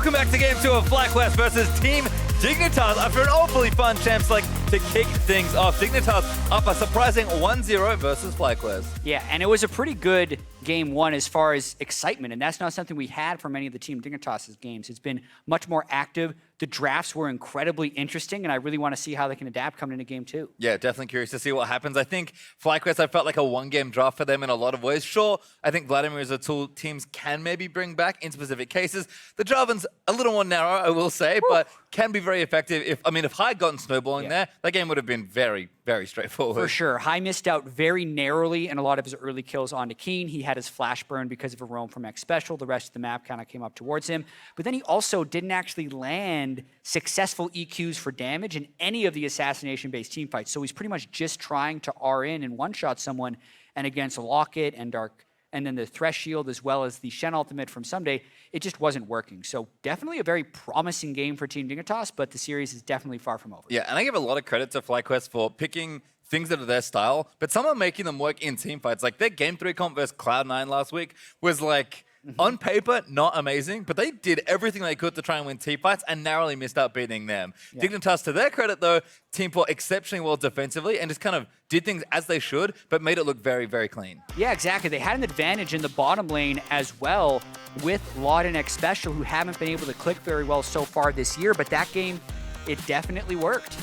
Welcome back to Game 2 of FlyQuest versus Team Dignitas. After an awfully fun champ select to kick things off, Dignitas up a surprising 1-0 versus FlyQuest. Yeah, and it was a pretty good game one as far as excitement, and that's not something we had from any of the Team Dignitas' games. It's been much more active. The drafts were incredibly interesting, and I really want to see how they can adapt coming into game two. Yeah, definitely curious to see what happens. I think FlyQuest, I felt like a one-game draft for them in a lot of ways. Sure, I think Vladimir is a tool teams can maybe bring back in specific cases. The Jarvan's a little more narrow, I will say, but can be very effective. If Hai had gotten snowballing there, that game would have been very, very straightforward. For sure. Hai missed out very narrowly in a lot of his early kills onto Keen. He had his flash burn because of a roam from X Special. The rest of the map kind of came up towards him. But then he also didn't actually land successful EQs for damage in any of the assassination-based team fights. So he's pretty much just trying to R in and one-shot someone. And against Locket and Dark, and then the Thresh Shield, as well as the Shen ultimate from Someday, it just wasn't working. So definitely a very promising game for Team Dignitas, but the series is definitely far from over. Yeah, and I give a lot of credit to FlyQuest for picking things that are their style, but some are making them work in team fights. Like their Game 3 comp versus Cloud9 last week was like, on paper, not amazing, but they did everything they could to try and win team fights and narrowly missed out beating them. Yeah. Dignitas, to their credit though, team fought exceptionally well defensively and just kind of did things as they should, but made it look very, very clean. Yeah, exactly. They had an advantage in the bottom lane as well with Laud and X Special, who haven't been able to click very well so far this year, but that game, it definitely worked.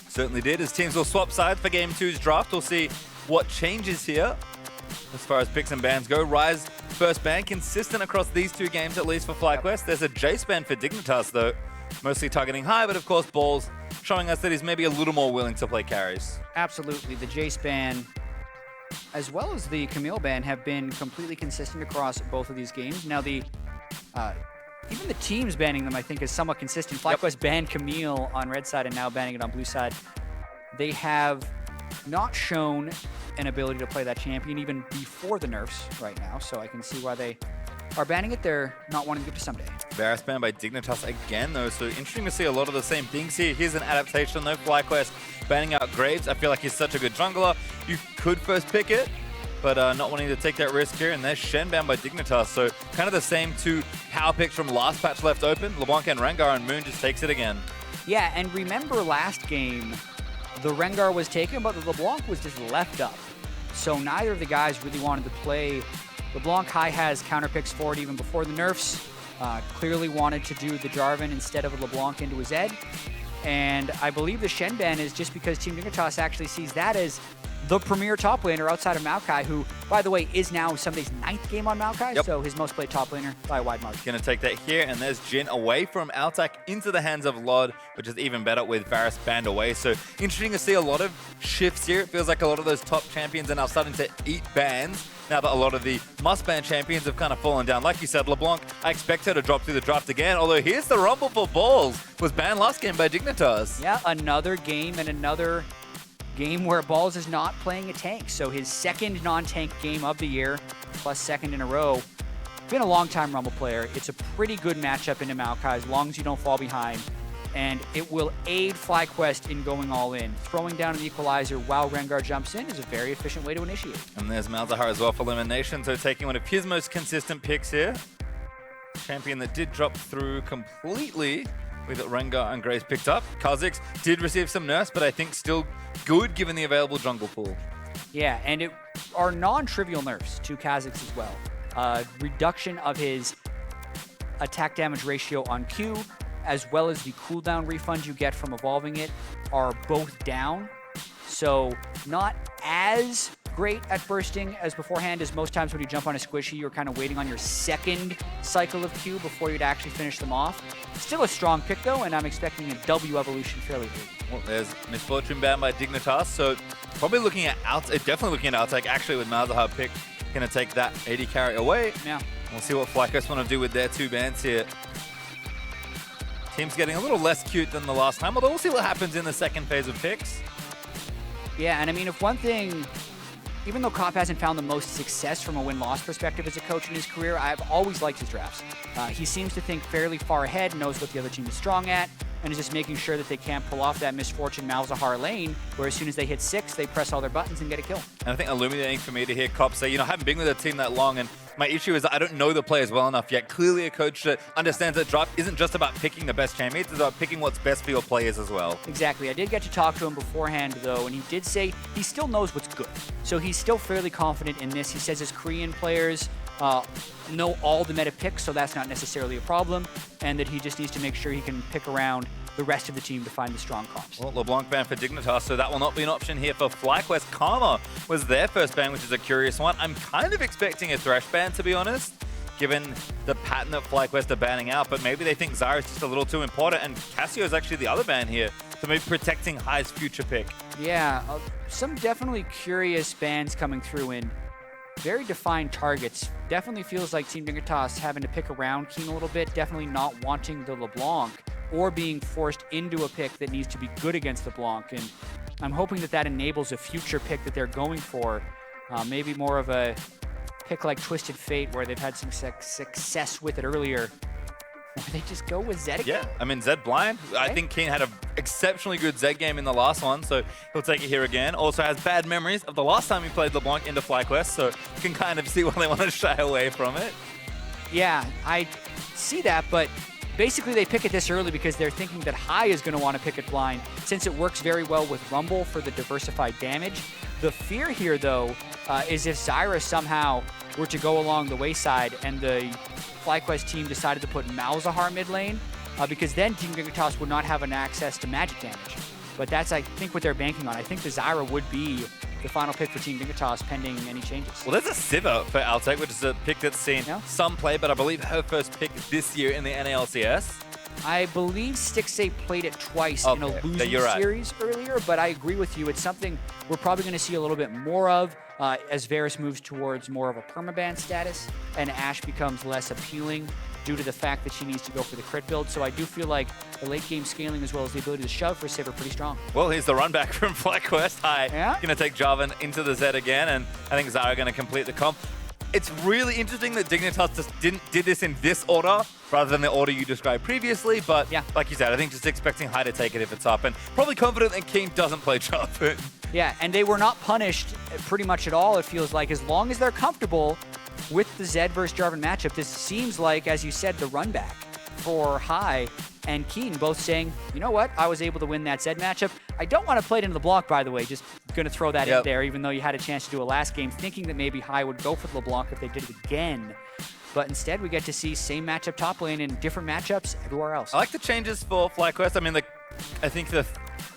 Certainly did. As teams will swap sides for Game 2's draft, we'll see what changes here. As far as picks and bans go, Rise first ban, consistent across these two games, at least for FlyQuest. There's a Jace ban for Dignitas, though, mostly targeting Hai, but of course, Balls showing us that he's maybe a little more willing to play carries. Absolutely. The Jace ban, as well as the Camille ban, have been completely consistent across both of these games. Now, even the teams banning them, I think, is somewhat consistent. FlyQuest banned Camille on red side and now banning it on blue side. They have not shown an ability to play that champion even before the nerfs right now, so I can see why they are banning it. They're not wanting to give to Someday. Varus banned by Dignitas again, though, so interesting to see a lot of the same things here. Here's an adaptation, though. FlyQuest banning out Graves. I feel like he's such a good jungler. You could first pick it, but not wanting to take that risk here. And there's Shen banned by Dignitas, so kind of the same two power picks from last patch left open. LeBlanc and Rengar, and Moon just takes it again. Yeah, and remember last game, the Rengar was taken, but the LeBlanc was just left up. So neither of the guys really wanted to play. LeBlanc Hai has counter picks for it even before the nerfs. Clearly wanted to do the Jarvan instead of a LeBlanc into his Zed. And I believe the Shen ban is just because Team Dignitas actually sees that as the premier top laner outside of Maokai, who, by the way, is now Sunday's 9th game on Maokai, so his most played top laner by a wide margin. Gonna take that here, and there's Jin away from Altac into the hands of Lod, which is even better with Varus banned away. So interesting to see a lot of shifts here. It feels like a lot of those top champions are now starting to eat bans, now that a lot of the must-ban champions have kind of fallen down. Like you said, LeBlanc, I expect her to drop through the draft again, although here's the Rumble for Balls. Was banned last game by Dignitas. Yeah, another game and another game where Balls is not playing a tank. So his second non-tank game of the year, plus second in a row. Been a long-time Rumble player. It's a pretty good matchup into Maokai as long as you don't fall behind. And it will aid FlyQuest in going all in. Throwing down an equalizer while Rengar jumps in is a very efficient way to initiate. And there's Malzahar as well for elimination, so taking one of his most consistent picks here. Champion that did drop through completely with Rengar and Grace picked up. Kha'Zix did receive some nerfs, but I think still good given the available jungle pool. Yeah, and it are non-trivial nerfs to Kha'Zix as well. Reduction of his attack damage ratio on Q, as well as the cooldown refund you get from evolving it, are both down. So not as great at bursting as beforehand, as most times when you jump on a squishy, you're kind of waiting on your second cycle of Q before you'd actually finish them off. Still a strong pick though, and I'm expecting a W evolution fairly early. Well, there's Misfortune banned by Dignitas, so probably looking at definitely looking at Altac, actually with Malzahar pick, gonna take that 80 carry away. Yeah. We'll see what FlyQuest want to do with their two bans here. Team's getting a little less cute than the last time, although we'll see what happens in the second phase of picks. Yeah, and I mean, if one thing, even though Kopp hasn't found the most success from a win-loss perspective as a coach in his career, I've always liked his drafts. He seems to think fairly far ahead, knows what the other team is strong at, and is just making sure that they can't pull off that Misfortune Malzahar lane, where as soon as they hit 6, they press all their buttons and get a kill. And I think illuminating for me to hear Kopp say, you know, I haven't been with a team that long, and My issue is that I don't know the players well enough yet. Clearly a coach that understands that draft isn't just about picking the best champions, it's about picking what's best for your players as well. Exactly. I did get to talk to him beforehand, though, and he did say he still knows what's good. So he's still fairly confident in this. He says his Korean players know all the meta picks, so that's not necessarily a problem, and that he just needs to make sure he can pick around the rest of the team to find the strong comps. Well, LeBlanc ban for Dignitas, so that will not be an option here for FlyQuest. Karma was their first ban, which is a curious one. I'm kind of expecting a Thresh ban, to be honest, given the pattern that FlyQuest are banning out, but maybe they think Zyra is just a little too important, and Cassio is actually the other ban here, so maybe protecting High's future pick. Yeah, some definitely curious bans coming through in very defined targets. Definitely feels like Team Dignitas having to pick around Keen a little bit, definitely not wanting the LeBlanc, or being forced into a pick that needs to be good against LeBlanc. And I'm hoping that that enables a future pick that they're going for. Maybe more of a pick like Twisted Fate, where they've had some success with it earlier. Or they just go with Zed again? Yeah, I mean, Zed blind. Okay. I think Keen had an exceptionally good Zed game in the last one, so he'll take it here again. Also has bad memories of the last time he played LeBlanc into FlyQuest, so you can kind of see why they want to shy away from it. Yeah, I see that, but basically they pick it this early because they're thinking that High is going to want to pick it blind, since it works very well with Rumble for the diversified damage. The fear here, though, is if Zyra somehow were to go along the wayside and the FlyQuest team decided to put Malzahar mid lane, because then Team Dignitas would not have an access to magic damage. But that's, I think, what they're banking on. I think the Zyra would be the final pick for Team Dignitas pending any changes. Well, there's a Sivir for Altec, which is a pick that's seen some play, but I believe her first pick this year in the NALCS. I believe Stixxay played it twice in a losing series earlier, but I agree with you. It's something we're probably going to see a little bit more of as Varus moves towards more of a permaban status and Ashe becomes less appealing due to the fact that she needs to go for the crit build. So I do feel like the late game scaling as well as the ability to shove for Sivir pretty strong. Well, here's the run back from FlyQuest. High going to take Jarvan into the Zed again, and I think Zyra going to complete the comp. It's really interesting that Dignitas just did this in this order rather than the order you described previously, but like you said, I think just expecting High to take it if it's up, and probably confident that Keen doesn't play Jarvan. Yeah, and they were not punished pretty much at all, it feels like, as long as they're comfortable with the Zed versus Jarvan matchup. This seems like, as you said, the run back for High and Keen both saying, you know what, I was able to win that Zed matchup. I don't want to play it into the block, by the way, just going to throw that in there, even though you had a chance to do a last game, thinking that maybe High would go for the LeBlanc if they did it again. But instead, we get to see same matchup top lane and different matchups everywhere else. I like the changes for FlyQuest. I mean, I think the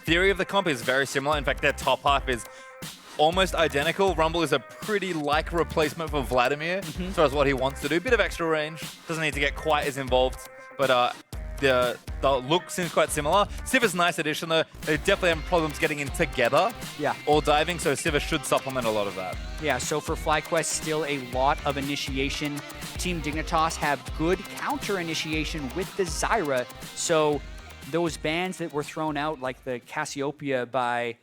theory of the comp is very similar. In fact, their top half is almost identical. Rumble is a pretty like replacement for Vladimir as far as what he wants to do. Bit of extra range. Doesn't need to get quite as involved, but the look seems quite similar. Sivir's a nice addition, though. They definitely have problems getting in together or diving, so Sivir should supplement a lot of that. Yeah, so for FlyQuest, still a lot of initiation. Team Dignitas have good counter initiation with the Zyra, so those bans that were thrown out, like the Cassiopeia by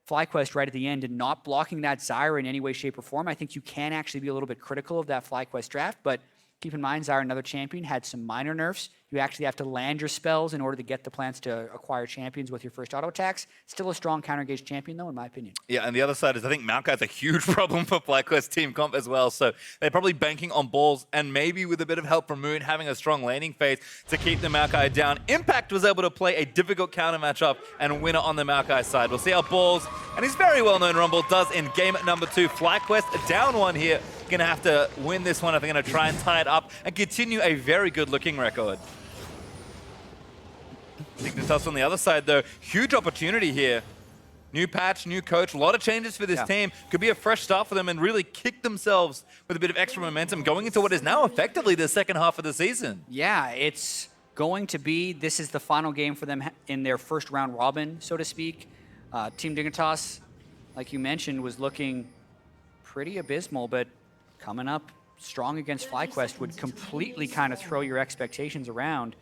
FlyQuest right at the end and not blocking that Zyra in any way, shape, or form, I think you can actually be a little bit critical of that FlyQuest draft, but keep in mind, Zyra, another champion, had some minor nerfs. You actually have to land your spells in order to get the plants to acquire champions with your first auto attacks. Still a strong counter engage champion, though, in my opinion. Yeah, and the other side is I think Maokai's a huge problem for FlyQuest team comp as well. So they're probably banking on balls and maybe with a bit of help from Moon having a strong laning phase to keep the Maokai down. Impact was able to play a difficult counter matchup and win it on the Maokai side. We'll see how balls and his very well-known Rumble does in game number 2. FlyQuest down 1 here. Going to have to win this one if they're going to try and tie it up and continue a very good-looking record. Dignitas on the other side, though, huge opportunity here. New patch, new coach, a lot of changes for this team. Could be a fresh start for them and really kick themselves with a bit of extra momentum going into what is now effectively the second half of the season. Yeah, it's going to be, this is the final game for them in their first round robin, so to speak. Team Dignitas, like you mentioned, was looking pretty abysmal, but coming up strong against FlyQuest would completely kind of throw your expectations around.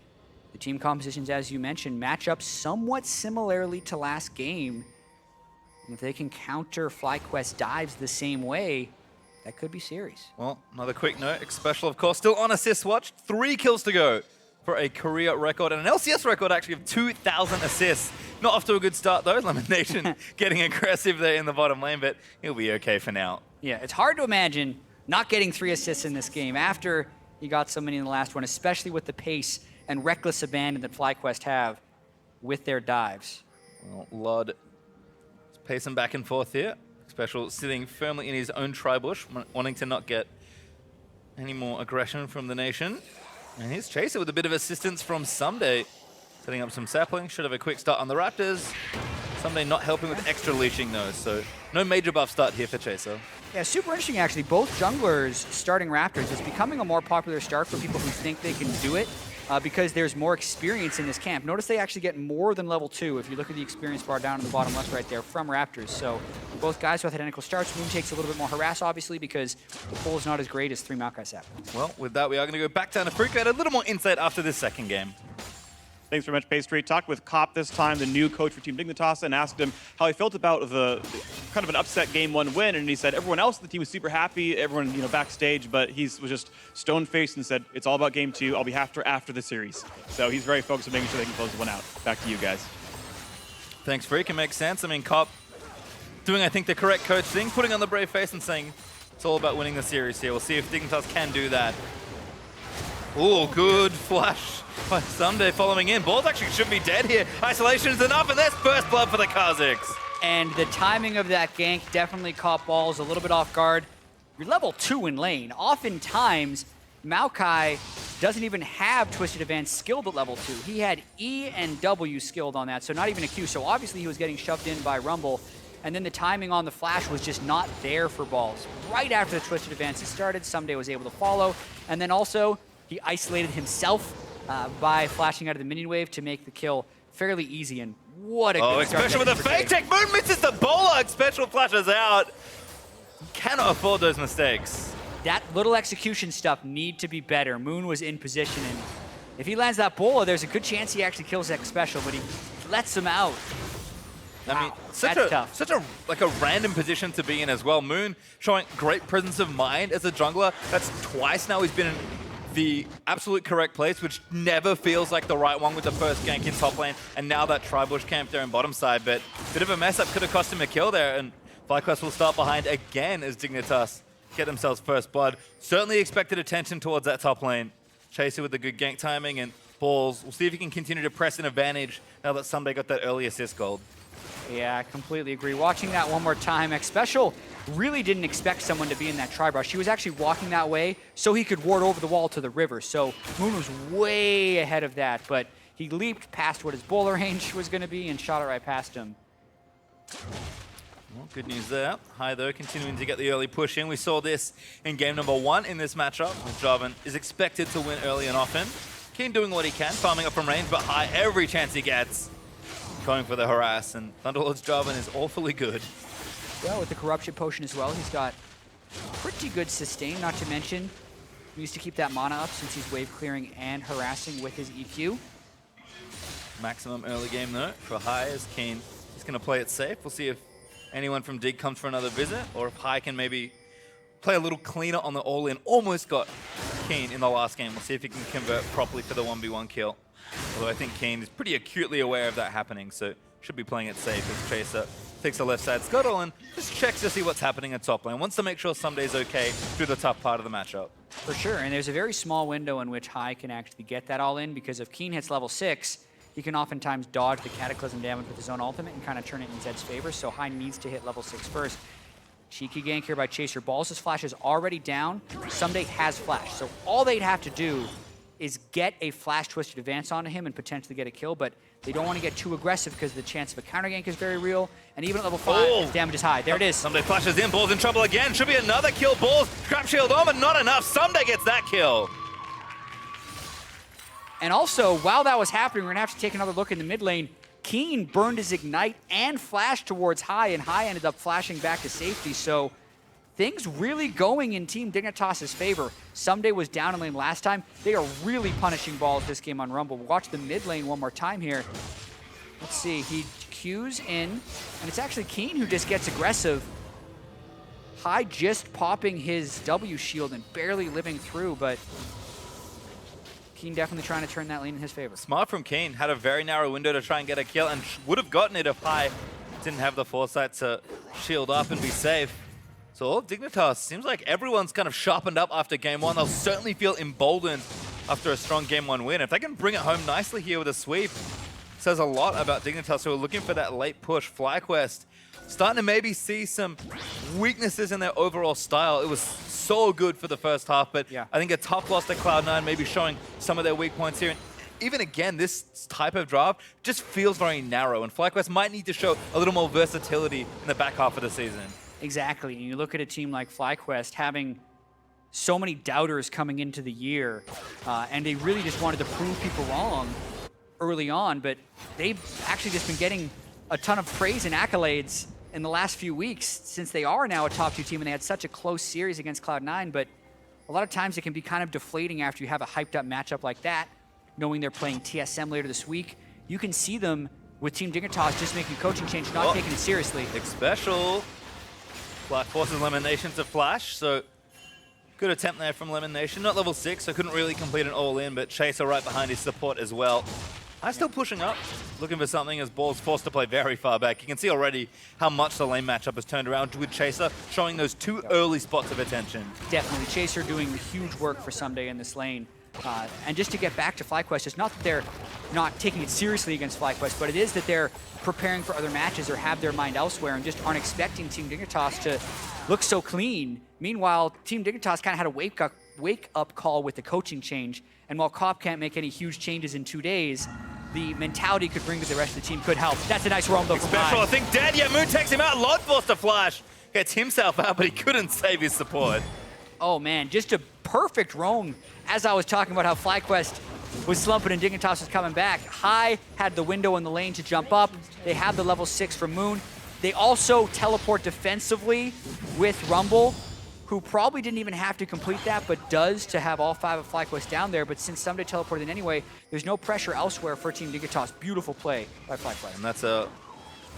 The team compositions, as you mentioned, match up somewhat similarly to last game. And if they can counter FlyQuest dives the same way, that could be serious. Well, another quick note, Special, of course, still on assist watch. 3 kills to go for a career record and an LCS record, actually, of 2,000 assists. Not off to a good start, though. Lemonation getting aggressive there in the bottom lane, but he'll be okay for now. Yeah, it's hard to imagine not getting 3 assists in this game after he got so many in the last one, especially with the pace and reckless abandon that FlyQuest have with their dives. Well, Lod is pacing back and forth here. Special sitting firmly in his own tri-bush, wanting to not get any more aggression from the nation. And here's Chaser with a bit of assistance from Someday. Setting up some sapling, should have a quick start on the Raptors. Someday not helping with extra leashing though, so no major buff start here for Chaser. Yeah, super interesting actually. Both junglers starting Raptors is becoming a more popular start for people who think they can do it because there's more experience in this camp. Notice they actually get more than level 2 if you look at the experience bar down in the bottom left right there from Raptors. So both guys with identical starts. Moon takes a little bit more harass obviously because the pool is not as great as 3 Maokai Sap. Well, with that we are going to go back down to FlyQuest, a little more insight after this second game. Thanks very much, Pastry. Talked with Cop this time, the new coach for Team Dignitas, and asked him how he felt about the kind of an upset Game 1 win. And he said everyone else on the team was super happy, everyone backstage, but he was just stone-faced and said, it's all about Game 2. I'll be after the series. So he's very focused on making sure they can close one out. Back to you guys. Thanks, Freak. It makes sense. I mean, Cop doing, I think, the correct coach thing, putting on the brave face and saying it's all about winning the series here. We'll see if Dignitas can do that. Ooh, good flash by Someday following in. Balls actually should be dead here. Isolation is enough, and there's first blood for the Kazakhs. And the timing of that gank definitely caught Balls a little bit off guard. You're level 2 in lane. Oftentimes, Maokai doesn't even have Twisted Advance skilled at level 2. He had E and W skilled on that, so not even a Q. So obviously he was getting shoved in by Rumble. And then the timing on the flash was just not there for Balls. Right after the Twisted Advances started, Someday was able to follow. And then also, he isolated himself by flashing out of the minion wave to make the kill fairly easy. And what a good start. Special with a fake tech. Moon misses the bowler. Special flashes out. Cannot afford those mistakes. That little execution stuff need to be better. Moon was in position, and if he lands that bowler, there's a good chance he actually kills that special, but he lets him out. I mean, Wow, such a random position to be in as well. Moon showing great presence of mind as a jungler. That's twice now he's been in the absolute correct place, which never feels like the right one with the first gank in top lane, and now that tri-bush camp there in bottom side. But a bit of a mess up could have cost him a kill there, and FlyQuest will start behind again as Dignitas get themselves first blood. Certainly expected attention towards that top lane. Chaser with the good gank timing, and Balls. We'll see if he can continue to press an advantage now that Someday got that early assist gold. Yeah, I completely agree. Watching that one more time, X-Special really didn't expect someone to be in that tri-brush. He was actually walking that way so he could ward over the wall to the river. So Moon was way ahead of that, but he leaped past what his bowler range was going to be and shot it right past him. Well, good news there. High, though, continuing to get the early push in. We saw this in game number 1 in this matchup. Jarvan is expected to win early and often. Keen doing what he can, farming up from range, but High every chance he gets going for the harass, and Thunderlord's Jarvan is awfully good. Yeah, with the Corruption Potion as well, he's got pretty good sustain, not to mention he used to keep that mana up since he's wave clearing and harassing with his EQ. Maximum early game, though, for High as Keen is going to play it safe. We'll see if anyone from Dig comes for another visit, or if High can maybe play a little cleaner on the all-in. Almost got Keen in the last game. We'll see if he can convert properly for the 1v1 kill. Although I think Keen is pretty acutely aware of that happening, so should be playing it safe as Chaser takes the left side scuttle and just checks to see what's happening at top lane. Wants to make sure Someday's okay through the tough part of the matchup. For sure, and there's a very small window in which High can actually get that all in, because if Keen hits level 6, he can oftentimes dodge the Cataclysm damage with his own ultimate and kind of turn it in Zed's favor, so High needs to hit level 6 first. Cheeky gank here by Chaser. Balls' flash is already down. Someday has flash, so all they'd have to do is get a flash twisted advance onto him and potentially get a kill, but they don't want to get too aggressive because the chance of a counter gank is very real, and even at level 5, his damage is high. There it is. Someday flashes in, Balls in trouble again. Should be another kill. Balls, trap shield on, but not enough. Someday gets that kill. And also, while that was happening, we're going to have to take another look in the mid lane. Keen burned his Ignite and flashed towards High, and High ended up flashing back to safety, so things really going in Team Dignitas' favor. Someday was down in lane last time. They are really punishing Balls this game on Rumble. Watch the mid lane one more time here. Let's see, he Qs in, and it's actually Keen who just gets aggressive. High just popping his W shield and barely living through, but Keen definitely trying to turn that lane in his favor. Smart from Keen. Had a very narrow window to try and get a kill, and would have gotten it if High didn't have the foresight to shield up and be safe. So all of Dignitas, seems like everyone's kind of sharpened up after game one. They'll certainly feel emboldened after a strong game one win. If they can bring it home nicely here with a sweep, says a lot about Dignitas, who are looking for that late push. FlyQuest starting to maybe see some weaknesses in their overall style. It was so good for the first half, but yeah. I think a tough loss to Cloud9, maybe showing some of their weak points here. And even again, this type of draft just feels very narrow, and FlyQuest might need to show a little more versatility in the back half of the season. Exactly, and you look at a team like FlyQuest having so many doubters coming into the year, and they really just wanted to prove people wrong early on, but they've actually just been getting a ton of praise and accolades in the last few weeks since they are now a top 2 team and they had such a close series against Cloud9, but a lot of times it can be kind of deflating after you have a hyped up matchup like that, knowing they're playing TSM later this week. You can see them with Team Dignitas just making a coaching change, not taking it seriously. Special. Black forces Elimination to Flash, so good attempt there from Elimination. Not level 6, so couldn't really complete an all-in, but Chaser right behind his support as well. I'm still pushing up, looking for something as Ball's forced to play very far back. You can see already how much the lane matchup has turned around with Chaser, showing those 2 early spots of attention. Definitely, Chaser doing huge work for Someday in this lane. And just to get back to FlyQuest, it's not that they're not taking it seriously against FlyQuest, but it is that they're preparing for other matches or have their mind elsewhere and just aren't expecting Team Dignitas to look so clean. Meanwhile, Team Dignitas kind of had a wake-up call with the coaching change, and while Cop can't make any huge changes in 2 days, the mentality could bring to the rest of the team could help. That's a nice roam though from Special, High. I think dead. Yeah, Moon takes him out. Lord forced to Flash. Gets himself out, but he couldn't save his support. Oh man, just a perfect roam. As I was talking about how FlyQuest was slumping and Dignitas was coming back, High had the window in the lane to jump up. They have the level 6 from Moon. They also teleport defensively with Rumble, who probably didn't even have to complete that, but does to have all 5 of FlyQuest down there. But since Someday teleported in anyway, there's no pressure elsewhere for Team Dignitas. Beautiful play by FlyQuest. And that's a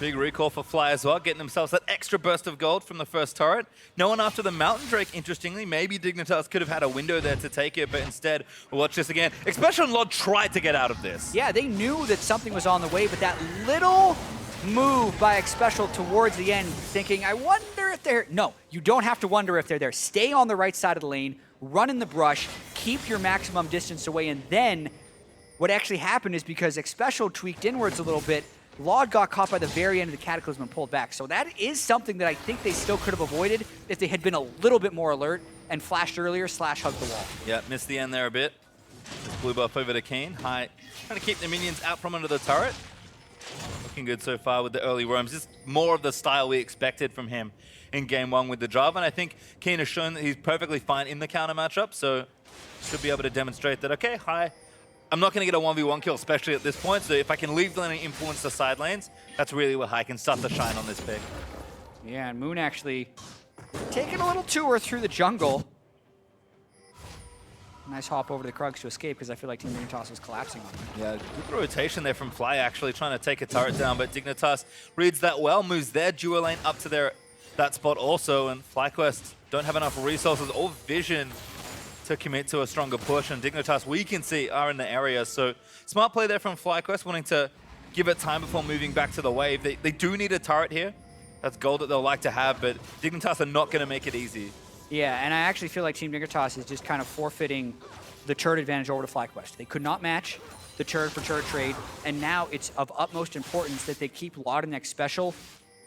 big recall for Fly as well, getting themselves that extra burst of gold from the first turret. No one after the Mountain Drake, interestingly. Maybe Dignitas could have had a window there to take it, but instead, we'll watch this again. Expression Lord tried to get out of this. Yeah, they knew that something was on the way, but that little move by Xpecial towards the end, thinking, I wonder if they're... No, you don't have to wonder if they're there. Stay on the right side of the lane, run in the brush, keep your maximum distance away, and then what actually happened is because Xpecial tweaked inwards a little bit, Laud got caught by the very end of the Cataclysm and pulled back. So that is something that I think they still could have avoided if they had been a little bit more alert and flashed earlier / hugged the wall. Yeah, missed the end there a bit. Just blue buff over to Keen. High, trying to keep the minions out from under the turret. Looking good so far with the early roams. Just more of the style we expected from him in game 1 with the Java. And I think Keen has shown that he's perfectly fine in the counter matchup. So should be able to demonstrate that, okay, High, I'm not going to get a 1v1 kill, especially at this point. So if I can leave the lane and influence the side lanes, that's really where High can start to shine on this pick. Yeah, and Moon actually taking a little tour through the jungle. Nice hop over the Krugs to escape because I feel like Team Dignitas was collapsing on him. Yeah, good rotation there from Fly, actually trying to take a turret down, but Dignitas reads that well, moves their duo lane up to that spot also, and FlyQuest don't have enough resources or vision to commit to a stronger push, and Dignitas, we can see, are in the area. So smart play there from FlyQuest, wanting to give it time before moving back to the wave. They do need a turret here. That's gold that they'll like to have, but Dignitas are not going to make it easy. Yeah, and I actually feel like Team Dignitas is just kind of forfeiting the turret advantage over to FlyQuest. They could not match the turret for turret trade, and now it's of utmost importance that they keep Laud and Xpecial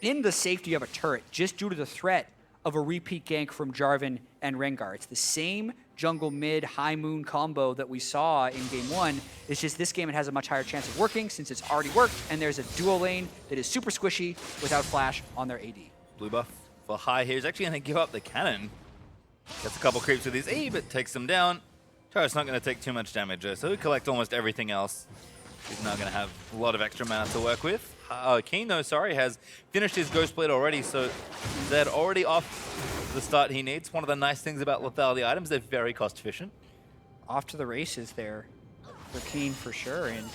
in the safety of a turret, just due to the threat of a repeat gank from Jarvan and Rengar. It's the same jungle mid High Moon combo that we saw in game 1. It's just this game it has a much higher chance of working since it's already worked, and there's a duo lane that is super squishy without flash on their AD. Blue buff for High here. He's actually going to give up the cannon. Gets a couple creeps with his E, but takes them down. Turret's not going to take too much damage, so he'll collect almost everything else. He's now going to have a lot of extra mana to work with. Keen, though, sorry, has finished his Ghost Blade already, so they're already off the start he needs. One of the nice things about lethality items, they're very cost efficient. Off to the races there for Keen for sure, and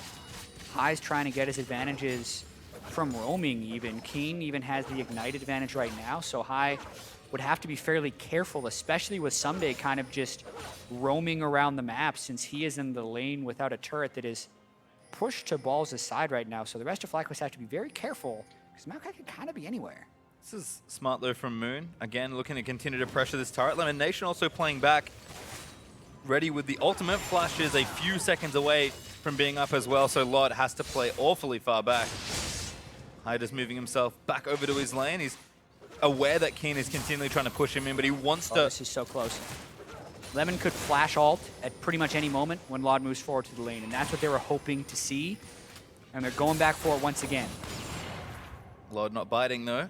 High's trying to get his advantages from roaming even. Keen even has the Ignite advantage right now, so High would have to be fairly careful, especially with Someday kind of just roaming around the map since he is in the lane without a turret that is pushed to Balls' side right now. So the rest of FlyQuest have to be very careful because Maokai can kind of be anywhere. This is smart though from Moon. Again, looking to continue to pressure this turret. Lemonation also playing back, ready with the ultimate. Flash is a few seconds away from being up as well, so Lod has to play awfully far back. Hyder's moving himself back over to his lane. He's aware that Keen is continually trying to push him in, but he wants to... This is so close. Lemon could flash ult at pretty much any moment when Lod moves forward to the lane, and that's what they were hoping to see. And they're going back for it once again. Lod not biting though.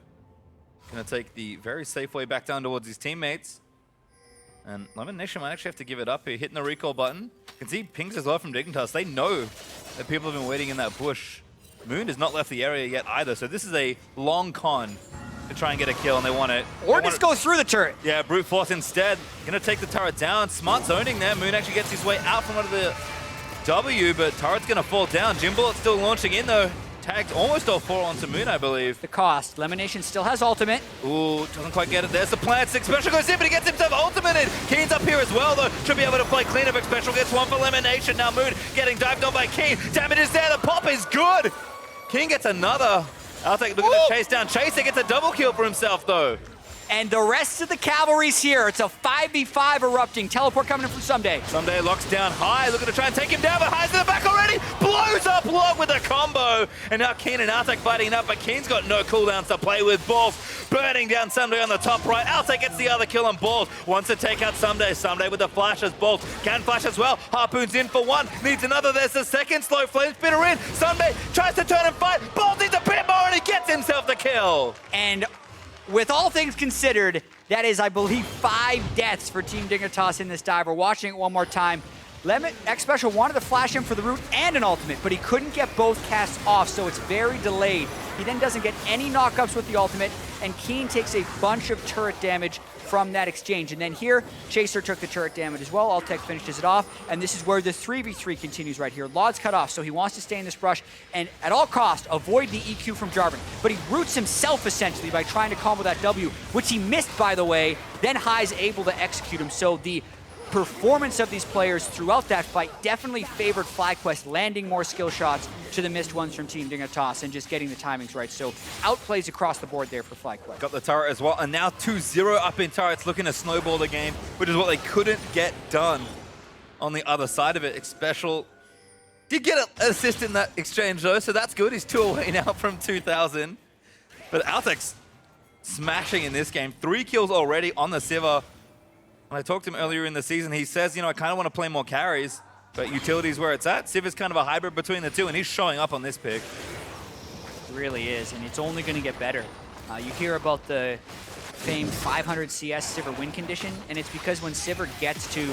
Gonna take the very safe way back down towards his teammates. And Lemon Nation might actually have to give it up here, hitting the recall button. You can see pings as well from Dignitas. They know that people have been waiting in that bush. Moon has not left the area yet either, so this is a long con to try and get a kill, and they want it. Or just go through the turret. Yeah, brute force instead. Gonna take the turret down. Smart zoning there. Moon actually gets his way out from under the W, but turret's gonna fall down. Jim Bullet's still launching in though. Tagged almost all 4 onto Moon, I believe. The cost. Lemonation still has ultimate. Ooh, doesn't quite get it. There's the plant. Six Special goes in, but he gets himself ultimated. Keen's up here as well, though. Should be able to play clean. If Special gets one for Lemonation. Now Moon getting dived on by Keen. Damage is there. The pop is good. Keen gets another. Altec looking to chase down Chaser. Gets a double kill for himself, though. And the rest of the cavalry's here. It's a 5v5 erupting. Teleport coming in from Someday. Someday locks down High, looking to try and take him down, but High's in the back already. Blows up Log with a combo. And now Keen and Altec fighting it up, but Keen's got no cooldowns to play with. Balls burning down Someday on the top right. Altec gets the other kill on Balls. Wants to take out Someday. Someday with the flash as Balls can flash as well. Harpoon's in for one. Needs another. There's the second. Slow Flame Spitter in. Someday tries to turn and fight. Balls needs a bit more and he gets himself the kill. And with all things considered, that is, I believe, 5 deaths for Team Dignitas in this dive. We're watching it one more time. Lemon X Special wanted to flash him for the root and an ultimate, but he couldn't get both casts off, so it's very delayed. He then doesn't get any knockups with the ultimate, and Keen takes a bunch of turret damage from that exchange. And then here, Chaser took the turret damage as well. Altec finishes it off, and this is where the 3v3 continues right here. Lod's cut off, so he wants to stay in this brush and at all costs avoid the EQ from Jarvan. But he roots himself essentially by trying to combo that W, which he missed, by the way. Then High's able to execute him. So the performance of these players throughout that fight definitely favored FlyQuest, landing more skill shots to the missed ones from Team Dignitas and just getting the timings right. So outplays across the board there for FlyQuest. Got the turret as well, and now 2-0 up in turrets, looking to snowball the game, which is what they couldn't get done on the other side of it. Special did get an assist in that exchange though, so that's good. He's 2 away now from 2,000. But Altec's smashing in this game. 3 kills already on the Sivir. When I talked to him earlier in the season, he says, you know, I kind of want to play more carries, but utility's where it's at. Sivir's kind of a hybrid between the two, and he's showing up on this pick. It really is, and it's only going to get better. You hear about the famed 500 CS Sivir win condition, and it's because when Sivir gets to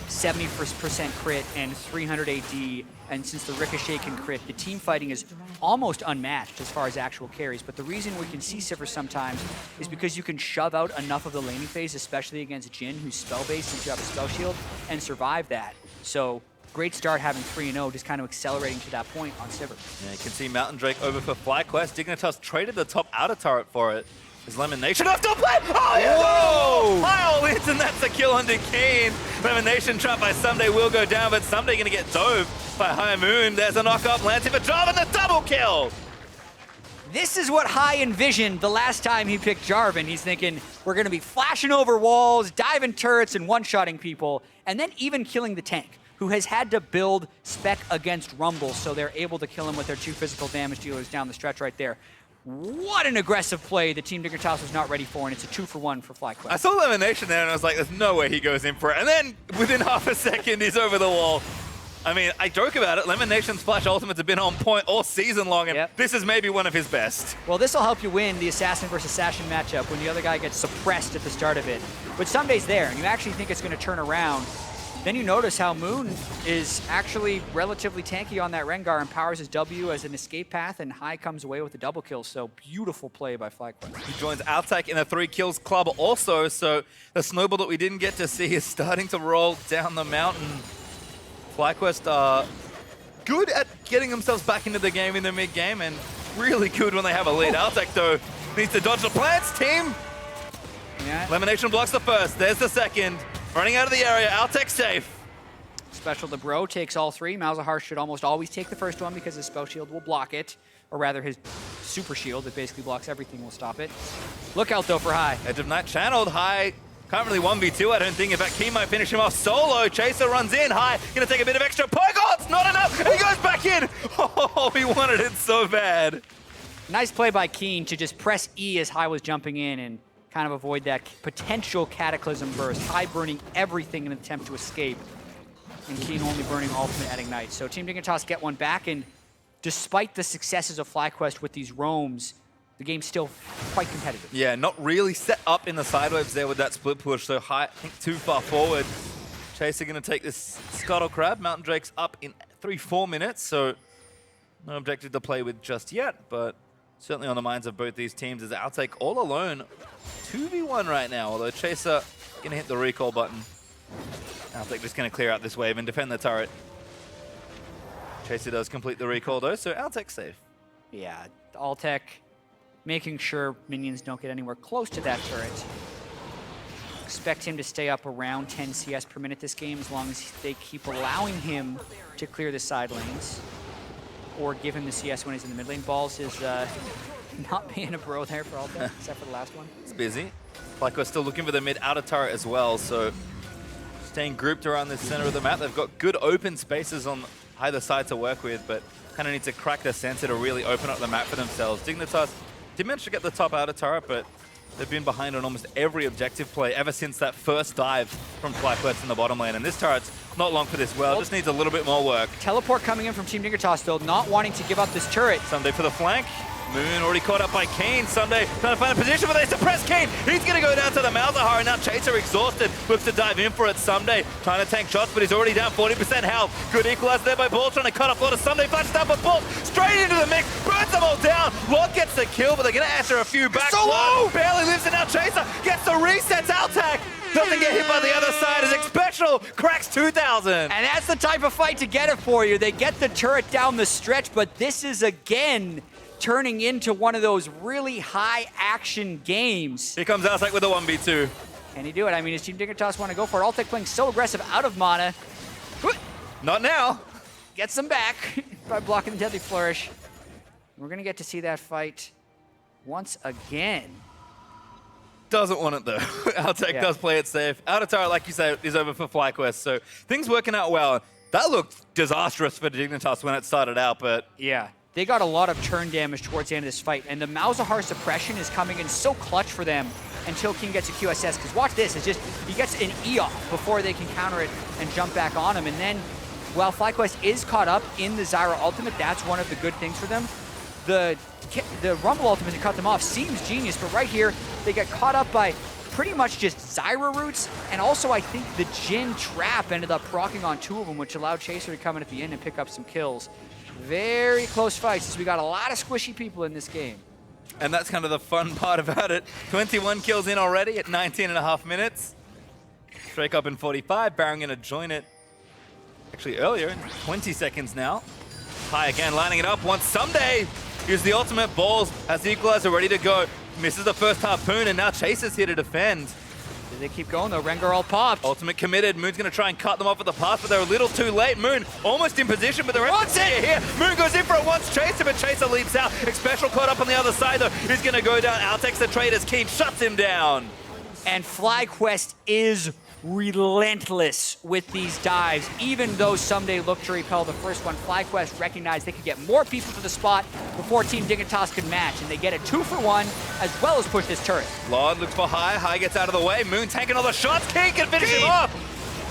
70% crit and 300 AD, and since the Ricochet can crit, the team fighting is almost unmatched as far as actual carries. But the reason we can see Sivir sometimes is because you can shove out enough of the laning phase, especially against Jhin, who's spell-based since you have a spell shield, and survive that. So great start having 3-0, just kind of accelerating to that point on Sivir. Yeah, you can see Mountain Drake over for FlyQuest. Dignitas traded the top outer turret for it. Is Lemonation off to play? Oh, yeah! Whoa! Pile wins, and that's a kill under Keen. Lemonation trapped by Someday will go down, but Someday gonna get dove by High Moon. There's a knock-up, lands him for Jarvan, the double kill! This is what High envisioned the last time he picked Jarvan. He's thinking, we're gonna be flashing over walls, diving turrets, and one-shotting people, and then even killing the tank, who has had to build spec against Rumble, so they're able to kill him with their 2 physical damage dealers down the stretch right there. What an aggressive play the Team Dignitas was not ready for, and it's a 2-for-1 for FlyQuest. I saw Lemonation there, and I was like, there's no way he goes in for it. And then, within half a second, he's over the wall. I mean, I joke about it. Lemonation's Flash Ultimates have been on point all season long, and this is maybe one of his best. Well, this will help you win the Assassin versus Assassin matchup when the other guy gets suppressed at the start of it. But Someday's there, and you actually think it's going to turn around. Then you notice how Moon is actually relatively tanky on that Rengar and powers his W as an escape path, and High comes away with a double kill. So beautiful play by FlyQuest. He joins Altec in a 3 kills club also, so the snowball that we didn't get to see is starting to roll down the mountain. FlyQuest are good at getting themselves back into the game in the mid-game, and really good when they have a lead. Altec, though, needs to dodge the plants, team! Yeah. Lemonation blocks the first, there's the second. Running out of the area, Altec safe. Special to Bro takes all 3. Malzahar should almost always take the first one because his spell shield will block it. or rather his super shield that basically blocks everything will stop it. Look out though for High. Edge of Night channeled. High can't really 1v2, I don't think. In fact, Key might finish him off solo. Chaser runs in. High gonna take a bit of extra poke. Oh, it's not enough. He goes back in. Oh, he wanted it so bad. Nice play by Keen to just press E as High was jumping in and kind of avoid that potential Cataclysm burst. High burning everything in an attempt to escape, and Keen only burning ultimate at Ignite. So Team Dignitas get one back, and despite the successes of FlyQuest with these roams, the game's still quite competitive. Yeah, not really set up in the side waves there with that split push, so High, I think, too far forward. Chaser gonna take this Scuttle Crab. Mountain Drake's up in 3-4 minutes, so no objective to play with just yet, but certainly on the minds of both these teams is Outtake all alone. 2v1 right now, although Chaser gonna hit the recall button. Outtake just gonna clear out this wave and defend the turret. Chaser does complete the recall though, so Outtake's safe. Yeah, Altec making sure minions don't get anywhere close to that turret. Expect him to stay up around 10 CS per minute this game as long as they keep allowing him to clear the side lanes or give him the CS when he's in the mid lane. Balls is not being a bro there for Altec, except for the last one. It's busy. FlyQuest still looking for the mid outer turret as well, so staying grouped around the center of the map. They've got good open spaces on either side to work with, but kind of need to crack the center to really open up the map for themselves. Dignitas did manage to get the top outer turret, but they've been behind on almost every objective play ever since that first dive from FlyQuest in the bottom lane. And this turret's not long for this well, just needs a little bit more work. Teleport coming in from Team Dignitas though, not wanting to give up this turret. Sunday for the flank. Moon already caught up by Kane. Sunday trying to find a position where they suppress Kane. He's going to go down to the Malzahar, and now Chaser exhausted. Looks to dive in for it. Sunday trying to tank shots, but he's already down 40% health. Good equalizer there by Ball, trying to cut off a lot of Sunday. Flashes down, but Ball straight into the mix. Burns them all down. Lord gets the kill, but they're going to answer a few back. Solo! Barely lives, and now Chaser gets the resets. Outtake doesn't get hit by the other side as Special cracks 2,000. And that's the type of fight to get it for you. They get the turret down the stretch, but this is again turning into one of those really high action games. Here comes Outtake with a 1v2. Can he do it? I mean, his Team Dignitas want to go for it. Altec playing so aggressive out of mana. Not now. Gets them back by blocking the Deadly Flourish. We're going to get to see that fight once again. Doesn't want it though. Outtake does play it safe. Outer turret, like you said, is over for FlyQuest, so things working out well. That looked disastrous for Dignitas when it started out, but yeah, they got a lot of turn damage towards the end of this fight, and the Malzahar suppression is coming in so clutch for them until King gets a QSS, because watch this, it's just, he gets an E off before they can counter it and jump back on him, and then while FlyQuest is caught up in the Zyra ultimate, that's one of the good things for them. The Rumble ultimate to cut them off seems genius, but right here, they get caught up by pretty much just Zyra roots, and also I think the Jhin trap ended up proccing on two of them, which allowed Chaser to come in at the end and pick up some kills. Very close fights, as we got a lot of squishy people in this game. And that's kind of the fun part about it. 21 kills in already at 19.5 minutes. Drake up in 45, Baron gonna join it actually earlier in 20 seconds now. High again, lining it up, wants Someday. Use the ultimate. Balls, has the equalizer ready to go. Misses the first harpoon, and now Chaser's here to defend. Do they keep going though? Rengar all popped. Ultimate committed. Moon's going to try and cut them off at the pass, but they're a little too late. Moon almost in position, but the rest of it here. Moon goes in for it once. Chaser, but Chaser leaps out. Special caught up on the other side though. He's going to go down. Outtake's the Trader's Keen, shuts him down. And FlyQuest is relentless with these dives. Even though Someday looked to repel the first one, FlyQuest recognized they could get more people to the spot before Team Dignitas could match, and they get a 2-for-1 as well as push this turret. Lord looks for High. High gets out of the way. Moon taking all the shots. King can finish him off.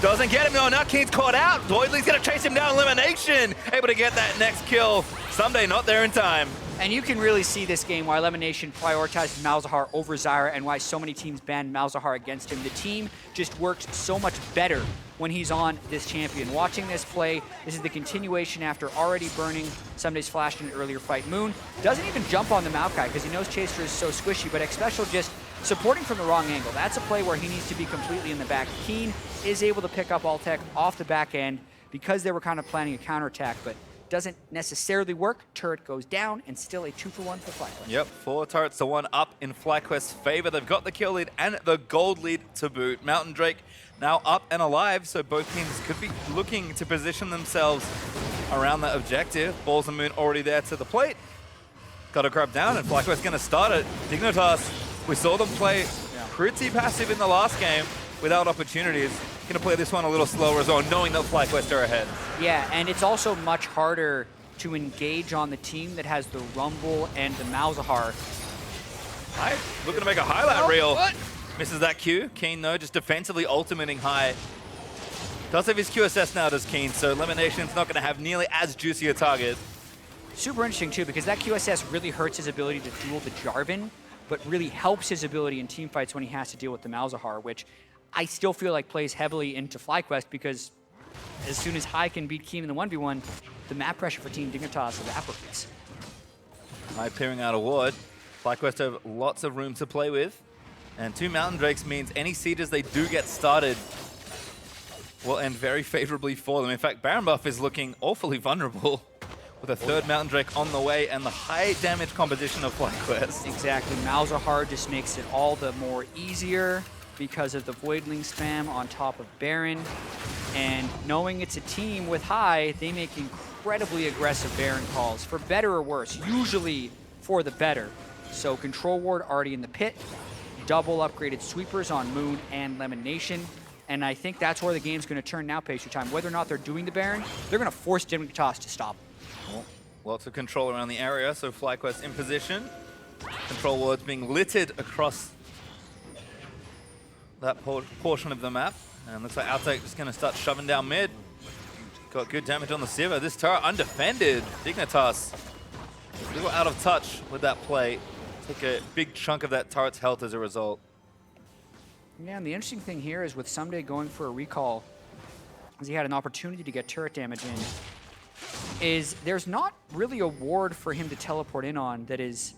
Doesn't get him though. Now King's caught out. Doidley's going to chase him down. Elimination. Able to get that next kill. Someday not there in time. And you can really see this game why Elimination prioritizes Malzahar over Zyra and why so many teams banned Malzahar against him. The team just works so much better when he's on this champion. Watching this play, this is the continuation after already burning Someday's flash in an earlier fight. Moon doesn't even jump on the Maokai because he knows Chaser is so squishy, but Xpecial just supporting from the wrong angle. That's a play where he needs to be completely in the back. Keen is able to pick up Altec off the back end because they were kind of planning a counterattack, but doesn't necessarily work. Turret goes down, and still a 2-for-1 for FlyQuest. Yep, 4 turrets to 1 up in FlyQuest's favor. They've got the kill lead and the gold lead to boot. Mountain Drake now up and alive, so both teams could be looking to position themselves around that objective. Balls and Moon already there to the plate. got to grab down, and FlyQuest going to start it. Dignitas, we saw them play pretty passive in the last game without opportunities. Going to play this one a little slower as well, knowing that FlyQuest are ahead. Yeah, and it's also much harder to engage on the team that has the Rumble and the Malzahar. High looking to make a highlight reel. Misses that Q. Keen, though, just defensively ultimating High. Does have his QSS now, does Keen, so Elimination's not going to have nearly as juicy a target. Super interesting, too, because that QSS really hurts his ability to duel the Jarvan, but really helps his ability in teamfights when he has to deal with the Malzahar, which I still feel like plays heavily into FlyQuest, because as soon as High can beat Keen in the 1v1, the map pressure for Team Dignitas evaporates. High peering out a ward. FlyQuest have lots of room to play with, and 2 Mountain Drakes means any sieges they do get started will end very favorably for them. In fact, Baron Buff is looking awfully vulnerable with a 3rd Mountain Drake on the way and the high damage composition of FlyQuest. Exactly. Malzahar just makes it all the more easier because of the Voidling spam on top of Baron. And knowing it's a team with High, they make incredibly aggressive Baron calls, for better or worse, usually for the better. So Control Ward already in the pit, double upgraded sweepers on Moon and Lemonation. And I think that's where the game's going to turn now, Pastry Time. Whether or not they're doing the Baron, they're going to force Dignitas to stop. Well, lots of control around the area, so FlyQuest in position. Control wards being littered across that portion of the map. And looks like Outtake just going to start shoving down mid. Got good damage on the Sivir. This turret undefended. Dignitas a little out of touch with that play. Took a big chunk of that turret's health as a result. Yeah, and the interesting thing here is with Someday going for a recall, as he had an opportunity to get turret damage in, is there's not really a ward for him to teleport in on that is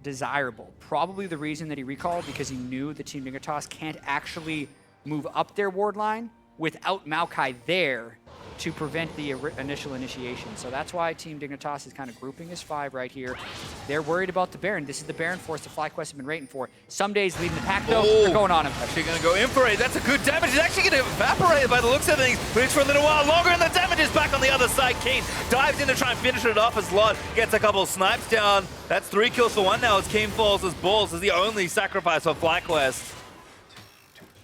desirable. Probably the reason that he recalled, because he knew the Team Dignitas can't actually move up their ward line without Maokai there to prevent the initial initiation. So that's why Team Dignitas is kind of grouping as 5 right here. They're worried about the Baron. This is the Baron force the FlyQuest have been rating for. Some days leading the pack, though. They're going on him. Actually going to go in for it. That's a good damage. It's actually going to evaporate by the looks of things. Waits for a little while longer, and the damage is back on the other side. Keen dives in to try and finish it off as Lot gets a couple of snipes down. That's 3 kills for 1 now as Keen falls as Balls is the only sacrifice for FlyQuest.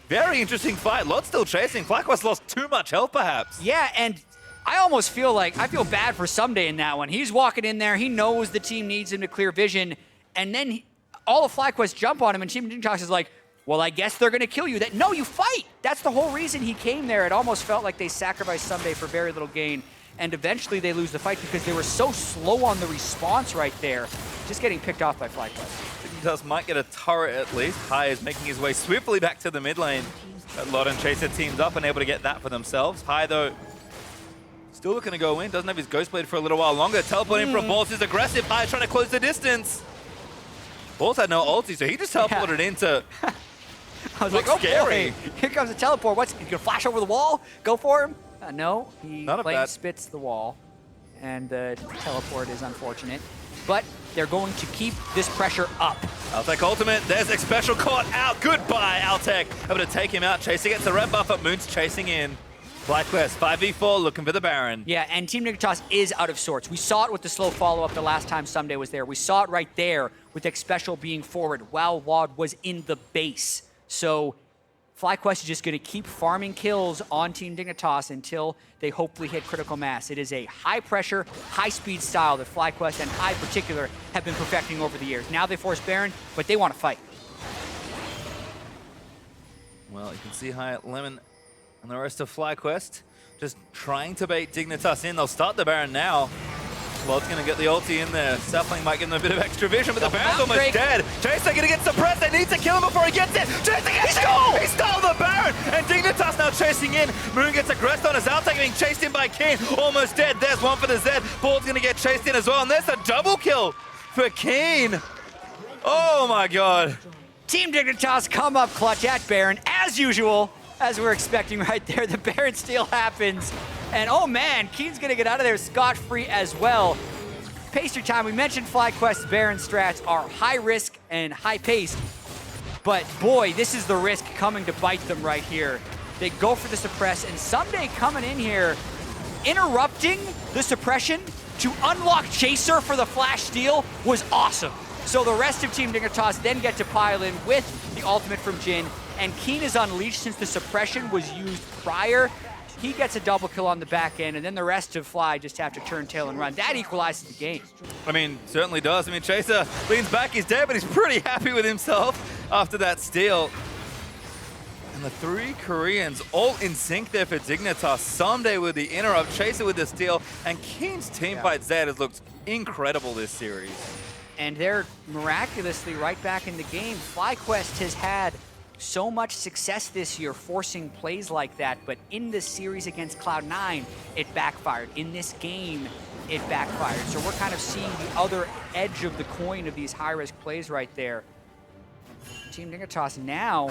Very interesting fight. Lot's still chasing. FlyQuest lost too much health, perhaps. Yeah, and I almost feel like, I feel bad for Someday in that one. He's walking in there. He knows the team needs him to clear vision. And then all of FlyQuest jump on him, and Team Dignitas is like, well, I guess they're going to kill you. No, you fight. That's the whole reason he came there. It almost felt like they sacrificed Someday for very little gain. And eventually they lose the fight because they were so slow on the response right there. Just getting picked off by FlyQuest. Dignitas might get a turret at least. High is making his way swiftly back to the mid lane. Lot and Chaser teamed up and able to get that for themselves. High, though, still looking to go in. Doesn't have his Ghostblade for a little while longer. Teleporting from Balls is aggressive. High trying to close the distance. Balls had no ulti, so he just teleported into. I was like, oh scary. Boy, here comes a teleport. What's he gonna flash over the wall? Go for him? No, he flame spits the wall, and the teleport is unfortunate. But they're going to keep this pressure up. Outtake ultimate. There's a special caught out. Goodbye, Outtake. Able to take him out. Chaser gets the red buff up. Moon's chasing in. FlyQuest 5v4 looking for the Baron. Yeah, and Team Dignitas is out of sorts. We saw it with the slow follow-up the last time Someday was there. We saw it right there with X Special being forward while Wad was in the base. So FlyQuest is just going to keep farming kills on Team Dignitas until they hopefully hit critical mass. It is a high-pressure, high-speed style that FlyQuest and High in particular have been perfecting over the years. Now they force Baron, but they want to fight. Well, you can see High, Lemon, and the rest of FlyQuest just trying to bait Dignitas in. They'll start the Baron now. Lod's going to get the ulti in there. Sapling might give them a bit of extra vision, but the Baron's almost dead. Chaser going to get suppressed. They need to kill him before he gets it. Chaser gets it! He stole the Baron! And Dignitas now chasing in. Moon gets aggressed on his Outtake, being chased in by Keen. Almost dead. There's one for the Zed. Ball's going to get chased in as well. And there's a double kill for Keen. Oh my god. Team Dignitas come up clutch at Baron, as usual, as we're expecting right there. The Baron steal happens. And oh man, Keen's gonna get out of there scot-free as well. Pastry time, we mentioned FlyQuest's Baron strats are high risk and high pace. But boy, this is the risk coming to bite them right here. They go for the suppress, and Someday coming in here, interrupting the suppression to unlock Chaser for the flash steal was awesome. So the rest of Team Dignitas then get to pile in with the ultimate from Jhin, and Keen is unleashed since the suppression was used prior. He gets a double kill on the back end, and then the rest of Fly just have to turn tail and run. That equalizes the game. I mean, certainly does. I mean, Chaser leans back, he's dead, but he's pretty happy with himself after that steal. And the 3 Koreans all in sync there for Dignitas. Someday with the interrupt, Chaser with the steal, and Keen's teamfight Zed has looked incredible this series. And they're miraculously right back in the game. FlyQuest has had so much success this year forcing plays like that, but in this series against Cloud9, it backfired. In this game, it backfired. So we're kind of seeing the other edge of the coin of these high-risk plays right there. Team Dignitas now,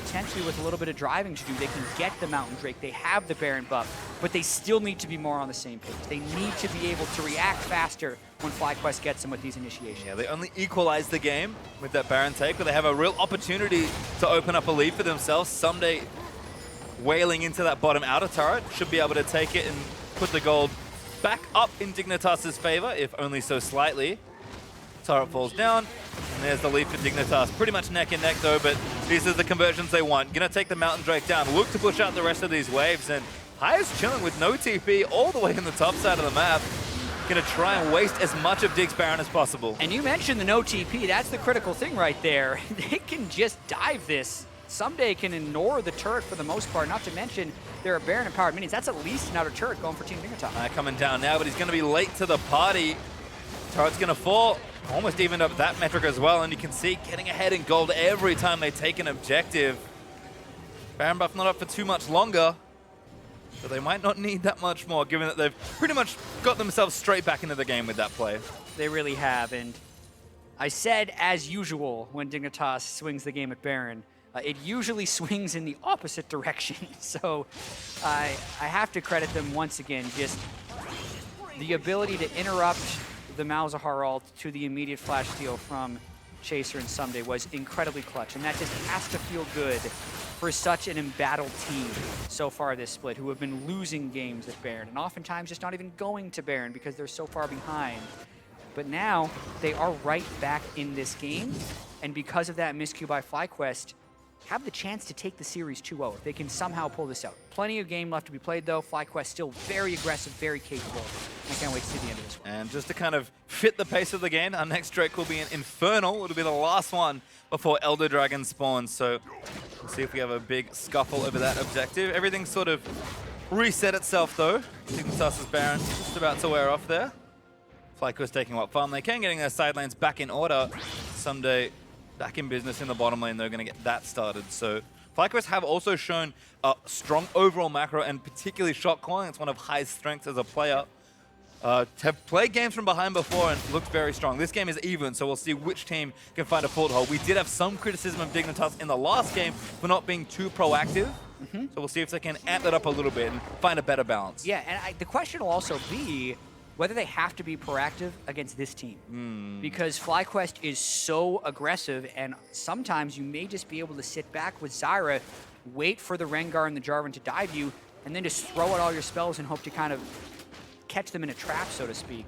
potentially with a little bit of driving to do, they can get the Mountain Drake, they have the Baron buff, but they still need to be more on the same page. They need to be able to react faster when FlyQuest gets them with these initiations. Yeah, they only equalize the game with that Baron take, but they have a real opportunity to open up a lead for themselves. Someday, wailing into that bottom outer turret, should be able to take it and put the gold back up in Dignitas' favor, if only so slightly. Turret falls down, and there's the lead for Dignitas. Pretty much neck and neck though, but these are the conversions they want. Gonna take the Mountain Drake down, look to push out the rest of these waves, and Hai is chilling with no TP all the way in the top side of the map. Gonna try and waste as much of Dig's Baron as possible. And you mentioned the no TP, that's the critical thing right there. They can just dive this. Someday can ignore the turret for the most part, not to mention there are Baron empowered minions. That's at least an outer turret going for Team Dignitas. Coming down now, but he's gonna be late to the party. Turret's gonna fall. Almost evened up that metric as well, and you can see getting ahead in gold every time they take an objective. Baron buff not up for too much longer, but they might not need that much more, given that they've pretty much got themselves straight back into the game with that play. They really have, and I said, as usual, when Dignitas swings the game at Baron, it usually swings in the opposite direction. So I have to credit them once again, just the ability to interrupt the Malzahar ult to the immediate flash steal from Chaser and Someday was incredibly clutch, and that just has to feel good for such an embattled team so far this split, who have been losing games at Baron, and oftentimes just not even going to Baron because they're so far behind. But now, they are right back in this game, and because of that miscue by FlyQuest, have the chance to take the series 2-0 if they can somehow pull this out. Plenty of game left to be played though. FlyQuest still very aggressive, very capable. I can't wait to see the end of this one. And just to kind of fit the pace of the game, our next Drake will be an Infernal. It'll be the last one before Elder Dragon spawns. So we'll see if we have a big scuffle over that objective. Everything sort of reset itself though. Dignitas' Baron just about to wear off there. FlyQuest taking what farm they can, getting their side lanes back in order. Someday back in business in the bottom lane, they're going to get that started. So FlyQuest have also shown a strong overall macro and particularly shot calling. It's one of Hai's strengths as a player. Have played games from behind before and looked very strong. This game is even, so we'll see which team can find a foothold. We did have some criticism of Dignitas in the last game for not being too proactive. So we'll see if they can amp that up a little bit and find a better balance. Yeah, and the question will also be whether they have to be proactive against this team. Because FlyQuest is so aggressive, and sometimes you may just be able to sit back with Zyra, wait for the Rengar and the Jarvan to dive you, and then just throw out all your spells and hope to kind of catch them in a trap, so to speak.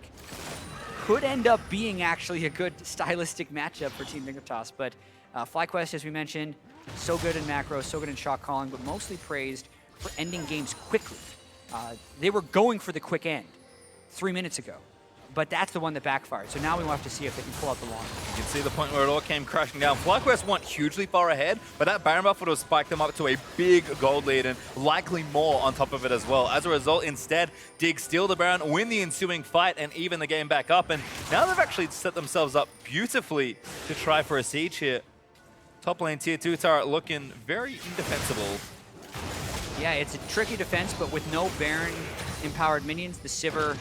Could end up being actually a good stylistic matchup for Team Dignitas, but FlyQuest, as we mentioned, so good in macro, so good in shot calling, but mostly praised for ending games quickly. They were going for the quick end 3 minutes ago, but that's the one that backfired. So now we will have to see if they can pull out the long. You can see the point where it all came crashing down. FlyQuest weren't hugely far ahead, but that Baron buff would have spiked them up to a big gold lead and likely more on top of it as well. As a result, instead, Dig steal the Baron, win the ensuing fight, and even the game back up. And now they've actually set themselves up beautifully to try for a siege here. Top lane tier 2 turret looking very indefensible. Yeah, it's a tricky defense, but with no Baron empowered minions, the Sivir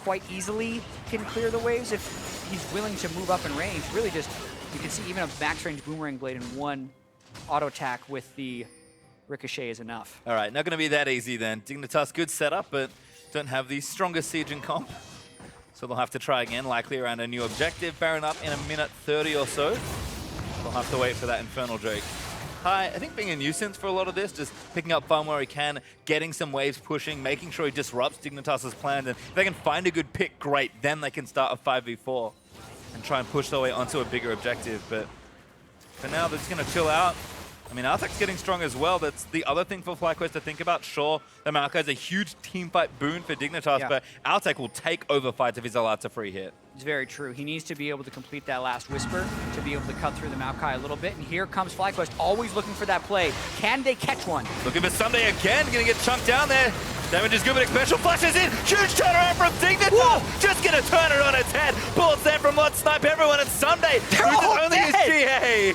quite easily can clear the waves if he's willing to move up in range. Really just, you can see even a max range Boomerang Blade and one auto attack with the Ricochet is enough. All right, not going to be that easy then. Dignitas, good setup, but don't have the strongest siege in comp. So they'll have to try again, likely around a new objective. Baron up in a minute 30 or so. They'll have to wait for that Infernal Drake. high. I think being a nuisance for a lot of this, just picking up farm where he can, getting some waves pushing, making sure he disrupts Dignitas' plans, and if they can find a good pick, great. Then they can start a 5v4 and try and push their way onto a bigger objective. But for now, they're just going to chill out. I mean, Artek's getting strong as well. That's the other thing for FlyQuest to think about. Sure, the Maokai is a huge teamfight boon for Dignitas, but Artek will take over fights if he's allowed to free hit. It's very true. He needs to be able to complete that last Whisper to be able to cut through the Maokai a little bit. And here comes FlyQuest, always looking for that play. Can they catch one? Looking for Sunday again, gonna get chunked down there. Damage is good, but special flashes in. Huge turnaround from Dignitas. Just gonna turn it on its head. Bullets there from Lot, snipe everyone, and Sunday uses only his GA.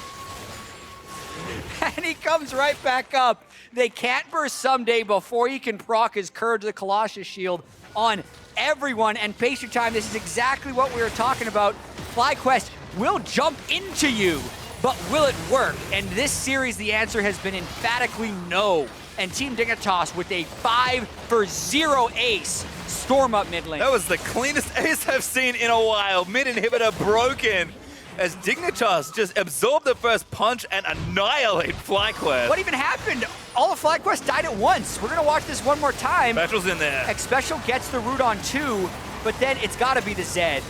And he comes right back up. They can't burst Someday before he can proc his Courage the Colossus shield on everyone. And Pastry Time, this is exactly what we were talking about. FlyQuest will jump into you, but will it work? And this series, the answer has been emphatically no. And Team Dignitas with a 5-for-0 ace storm up mid lane. That was the cleanest ace I've seen in a while. Mid inhibitor broken, as Dignitas just absorbed the first punch and annihilate FlyQuest. What even happened? All of FlyQuest died at once. We're gonna watch this one more time. Special's in there. Special gets the root on 2, but then it's gotta be the Zed.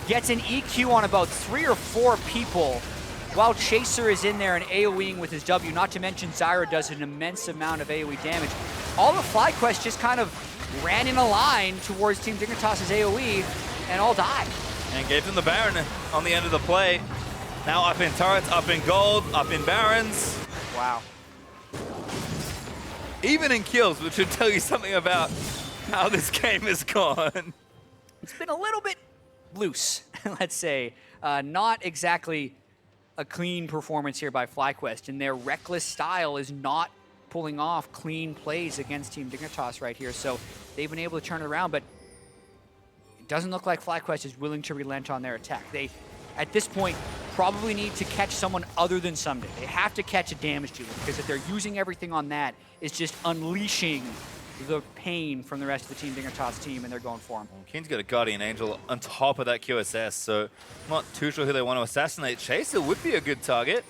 Gets an EQ on about 3 or 4 people, while Chaser is in there and AoEing with his W, not to mention Zyra does an immense amount of AoE damage. All of FlyQuest just kind of ran in a line towards Team Dignitas' AoE and all died. And gave them the Baron on the end of the play. Now up in turrets, up in gold, up in Barons. Wow. Even in kills, which should tell you something about how this game has gone. It's been a little bit loose, let's say. Not exactly a clean performance here by FlyQuest, and their reckless style is not pulling off clean plays against Team Dignitas right here. So they've been able to turn it around, but it doesn't look like FlyQuest is willing to relent on their attack. They, at this point, probably need to catch someone other than Someday. They have to catch a damage dealer, because if they're using everything on that, it's just unleashing the pain from the rest of the Team Dignitas team, and they're going for him. Keen's got a Guardian Angel on top of that QSS, so I'm not too sure who they want to assassinate. Chaser would be a good target.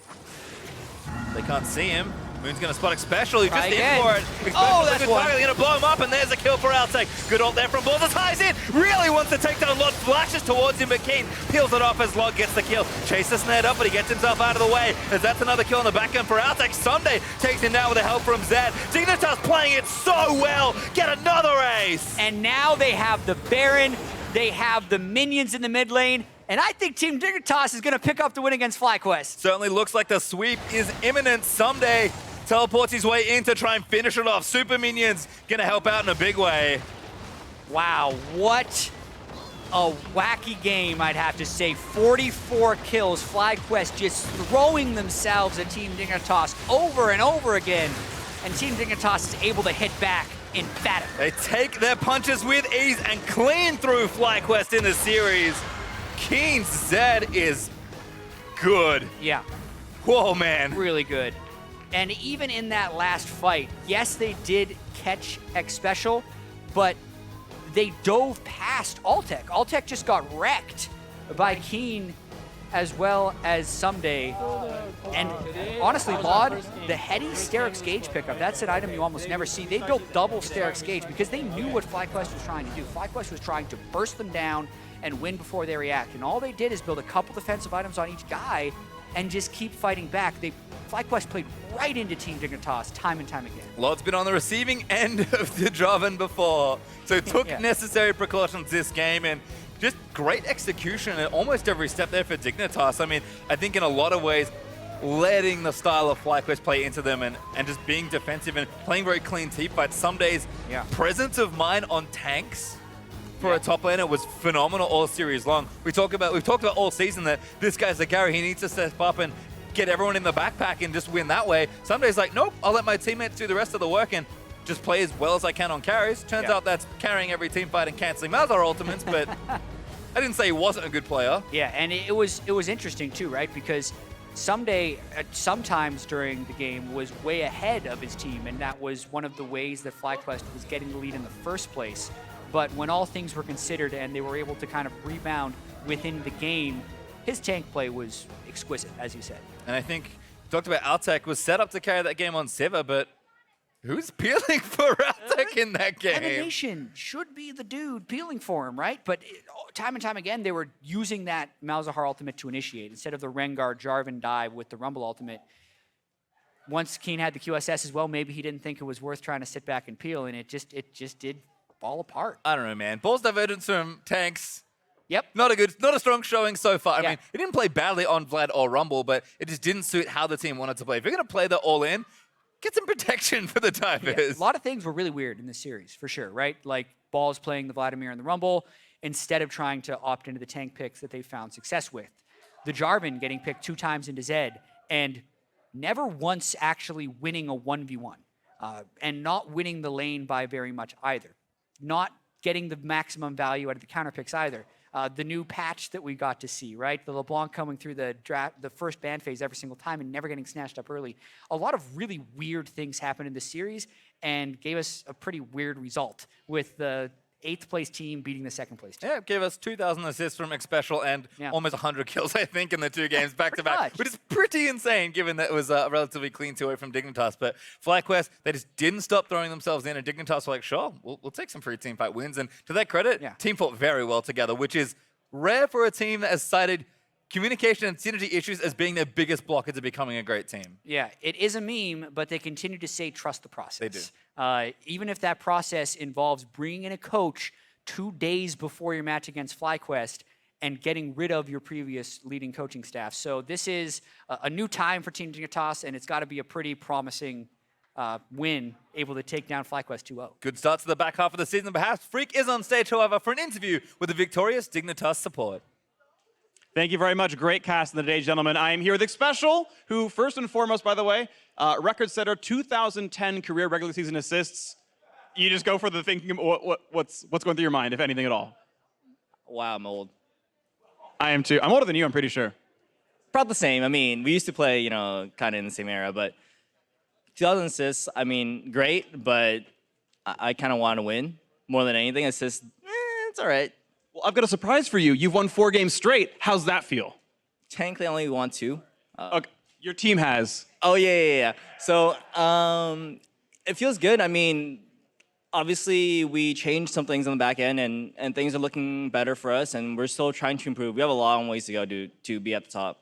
They can't see him. Moon's going to spot Special, who just in for it. Oh, that's one. They're going to blow him up, and there's a kill for Artek. Good ult there from Balls. As High's in. Really wants to take down Lod. Flashes towards him, but Keen peels it off as Lod gets the kill. Chaser snared up, but he gets himself out of the way, as that's another kill on the back end for Artek. Sunday takes him down with the help from Zed. Dignitas playing it so well. Get another ace. And now they have the Baron. They have the minions in the mid lane. And I think Team Dignitas is going to pick up the win against FlyQuest. Certainly looks like the sweep is imminent. Someday teleports his way in to try and finish it off. Super Minions going to help out in a big way. Wow, what a wacky game, I'd have to say. 44 kills, FlyQuest just throwing themselves at Team Dignitas over and over again. And Team Dignitas is able to hit back emphatically. They take their punches with ease and clean through FlyQuest in the series. Keen's Zed is good. Yeah. Whoa, man. Really good. And even in that last fight, yes, they did catch X Special, but they dove past Altek. Altek just got wrecked by Keen as well as Someday. And honestly, Laud, the heady Sterix Gauge pickup, that's an item you almost never see. They built double Sterix Gauge because they knew what FlyQuest was trying to do. FlyQuest was trying to burst them down and win before they react. And all they did is build a couple defensive items on each guy and just keep fighting back. FlyQuest played right into Team Dignitas time and time again. Laud's been on the receiving end of the Draven before, so took necessary precautions this game, and just great execution at almost every step there for Dignitas. I mean, I think in a lot of ways, letting the style of FlyQuest play into them and just being defensive and playing very clean team fights. Some days, presence of mind on tanks for a top laner was phenomenal all series long. We've talked about all season that this guy's a Gary. He needs to step up and get everyone in the backpack and just win that way. Some days like, nope, I'll let my teammates do the rest of the work and just play as well as I can on carries. Turns out that's carrying every team fight and canceling Malzahar ultimates, but I didn't say he wasn't a good player. Yeah, and it was interesting too, right? Because Someday, sometimes during the game, was way ahead of his team, and that was one of the ways that FlyQuest was getting the lead in the first place. But when all things were considered and they were able to kind of rebound within the game, his tank play was exquisite, as you said. And I think talked about Altec was set up to carry that game on Sever, but who's peeling for Altec in that game? Animation should be the dude peeling for him, right? But time and time again, they were using that Malzahar ultimate to initiate instead of the Rengar Jarvan dive with the Rumble ultimate. Once Keen had the QSS as well, maybe he didn't think it was worth trying to sit back and peel, and it just did fall apart. I don't know, man. Ball's divergence from tanks. Yep. Not a strong showing so far. Yeah. I mean, it didn't play badly on Vlad or Rumble, but it just didn't suit how the team wanted to play. If you're going to play the all-in, get some protection for the divers. Yeah. A lot of things were really weird in this series, for sure, right? Like Balls playing the Vladimir and the Rumble instead of trying to opt into the tank picks that they found success with. The Jarvan getting picked 2 times into Zed and never once actually winning a 1v1 and not winning the lane by very much either. Not getting the maximum value out of the counter picks either. The new patch that we got to see, right? The LeBlanc coming through the first ban phase every single time and never getting snatched up early. A lot of really weird things happened in this series and gave us a pretty weird result with the 8th place team beating the 2nd place team. Yeah, it gave us 2,000 assists from X-Special and almost 100 kills, I think, in the 2 games back-to-back, which is pretty insane given that it was a relatively clean 2-0 from Dignitas. But FlyQuest, they just didn't stop throwing themselves in, and Dignitas were like, sure, we'll take some free team fight wins. And to their credit, team fought very well together, which is rare for a team that has cited communication and synergy issues as being their biggest blocker to becoming a great team. Yeah, it is a meme, but they continue to say trust the process. They do. Even if that process involves bringing in a coach 2 days before your match against FlyQuest and getting rid of your previous leading coaching staff. So this is a new time for Team Dignitas, and it's got to be a pretty promising win, able to take down FlyQuest 2-0. Good start to the back half of the season, perhaps. Freak is on stage, however, for an interview with the victorious Dignitas support. Thank you very much. Great cast in the day, gentlemen. I am here with X-Special, who, first and foremost, by the way, record setter, 2010 career regular season assists. You just go for the thinking, what's going through your mind, if anything at all? Wow, I'm old. I am too. I'm older than you, I'm pretty sure. About the same. I mean, we used to play, kind of in the same era, but 2000 assists, I mean, great, but I kind of want to win more than anything. Assists, it's all right. Well, I've got a surprise for you. You've won 4 games straight. How's that feel? Technically, I only won 2. Okay. Your team has. Oh, yeah. So, it feels good. I mean, obviously, we changed some things on the back end, and things are looking better for us, and we're still trying to improve. We have a long ways to go to be at the top.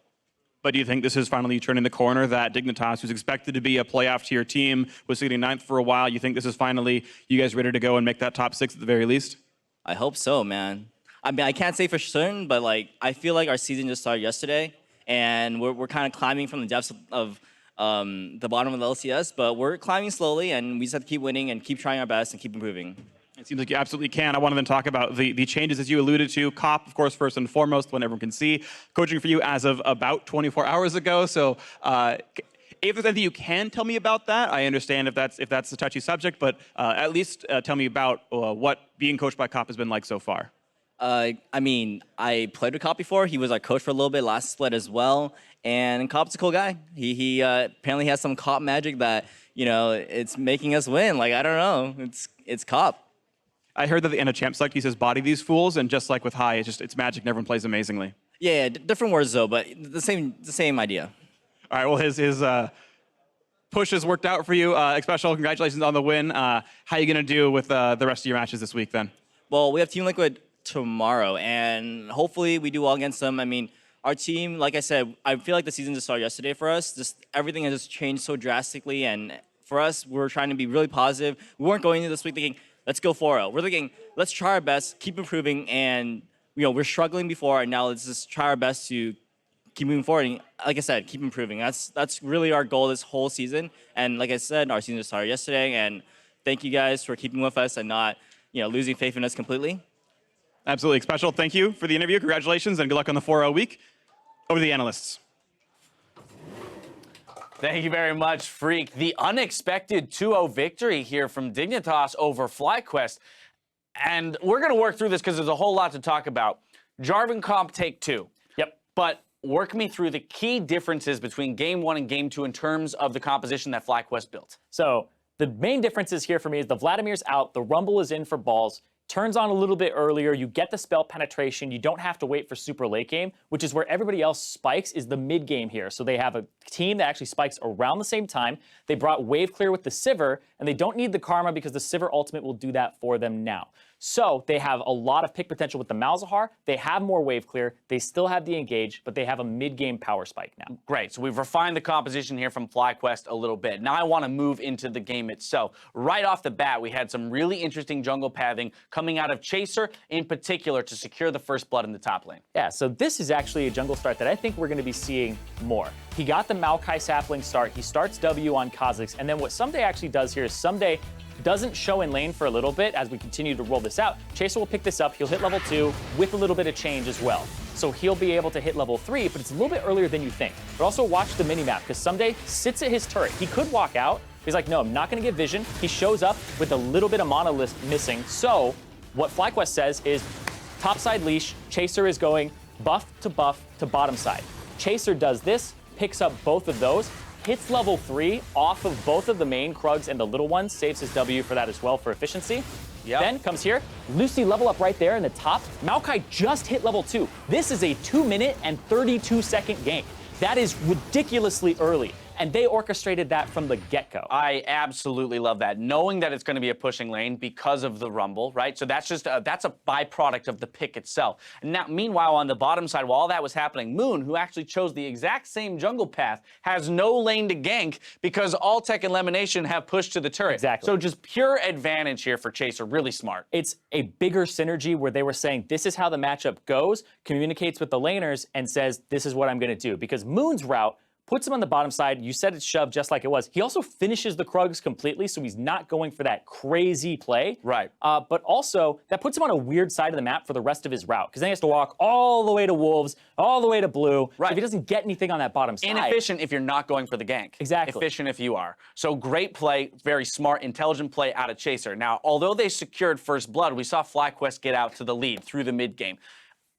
But do you think this is finally turning the corner, that Dignitas, who's expected to be a playoff tier team, was sitting 9th for a while? You think this is finally you guys ready to go and make that top 6 at the very least? I hope so, man. I mean, I can't say for certain, but I feel like our season just started yesterday, and we're kind of climbing from the depths of the bottom of the LCS, but we're climbing slowly, and we just have to keep winning and keep trying our best and keep improving. It seems like you absolutely can. I want to then talk about the changes, as you alluded to. Cop, of course, first and foremost, when everyone can see. Coaching for you as of about 24 hours ago. So if there's anything you can tell me about that, I understand if that's a touchy subject, but at least tell me about what being coached by Cop has been like so far. I mean, I played with Cop before. He was our coach for a little bit last split as well. And Cop's a cool guy. He apparently has some Cop magic that, it's making us win. I don't know. It's Cop. I heard that the end of Champ Select, he says, body these fools, and just like with High, it's magic and everyone plays amazingly. Yeah, different words though, but the same idea. All right, well, his push has worked out for you. X-Special, congratulations on the win. How are you going to do with the rest of your matches this week then? Well, we have Team Liquid tomorrow, and hopefully we do well against them. I mean, our team, like I said, I feel like the season just started yesterday for us. Just everything has just changed so drastically, and for us, we're trying to be really positive. We weren't going into this week thinking, let's go 4-0. We're thinking, let's try our best, keep improving, and we're struggling before, and now let's just try our best to keep moving forward. And like I said, keep improving. That's really our goal this whole season. And like I said, our season just started yesterday, and thank you guys for keeping with us and not losing faith in us completely. Absolutely. Special thank you for the interview. Congratulations, and good luck on the 4-0 week. Over to the analysts. Thank you very much, Freak. The unexpected 2-0 victory here from Dignitas over FlyQuest. And we're going to work through this because there's a whole lot to talk about. Jarvan comp take 2. Yep. But work me through the key differences between Game 1 and Game 2 in terms of the composition that FlyQuest built. So the main differences here for me is the Vladimir's out, the Rumble is in for Balls. turns on a little bit earlier. You get the spell penetration. You don't have to wait for super late game, which is where everybody else spikes is the mid game here. So they have a team that actually spikes around the same time. They brought wave clear with the Sivir, and they don't need the Karma because the Sivir ultimate will do that for them now. So they have a lot of pick potential with the Malzahar. They have more wave clear. They still have the engage, but they have a mid-game power spike now. Great. So we've refined the composition here from FlyQuest a little bit. Now I want to move into the game itself. Right off the bat, we had some really interesting jungle pathing coming out of Chaser in particular to secure the first blood in the top lane. Yeah, so this is actually a jungle start that I think we're going to be seeing more. He got the Maokai sapling start. He starts W on Kha'Zix, and then what Someday actually does here is Someday doesn't show in lane for a little bit as we continue to roll this out. Chaser will pick this up. He'll hit level 2 with a little bit of change as well. So he'll be able to hit level 3, but it's a little bit earlier than you think. But also watch the minimap, because Someday sits at his turret. He could walk out. He's like, no, I'm not going to get vision. He shows up with a little bit of mana list missing. So what FlyQuest says is topside leash, Chaser is going buff to bottom side. Chaser does this, picks up both of those, hits level 3 off of both of the main Krugs and the little ones, saves his W for that as well for efficiency. Yep. Then comes here, Lucy level up right there in the top. Maokai just hit level 2. This is a 2-minute and 32-second game. That is ridiculously early. And they orchestrated that from the get-go. I absolutely love that, knowing that it's going to be a pushing lane because of the Rumble, right? So that's just that's a byproduct of the pick itself. And now, meanwhile, on the bottom side, while all that was happening, Moon, who actually chose the exact same jungle path, has no lane to gank because Alltech and Lemonation have pushed to the turret. Exactly. So just pure advantage here for Chaser, really smart. It's a bigger synergy where they were saying, this is how the matchup goes, communicates with the laners, and says, this is what I'm going to do. Because Moon's route puts him on the bottom side. You said it's shoved just like it was. He also finishes the Krugs completely, so he's not going for that crazy play. Right. But also, that puts him on a weird side of the map for the rest of his route, because then he has to walk all the way to Wolves, all the way to Blue. Right. So if he doesn't get anything on that bottom side. Inefficient if you're not going for the gank. Exactly. Efficient if you are. So great play, very smart, intelligent play out of Chaser. Now, although they secured first blood, we saw FlyQuest get out to the lead through the mid game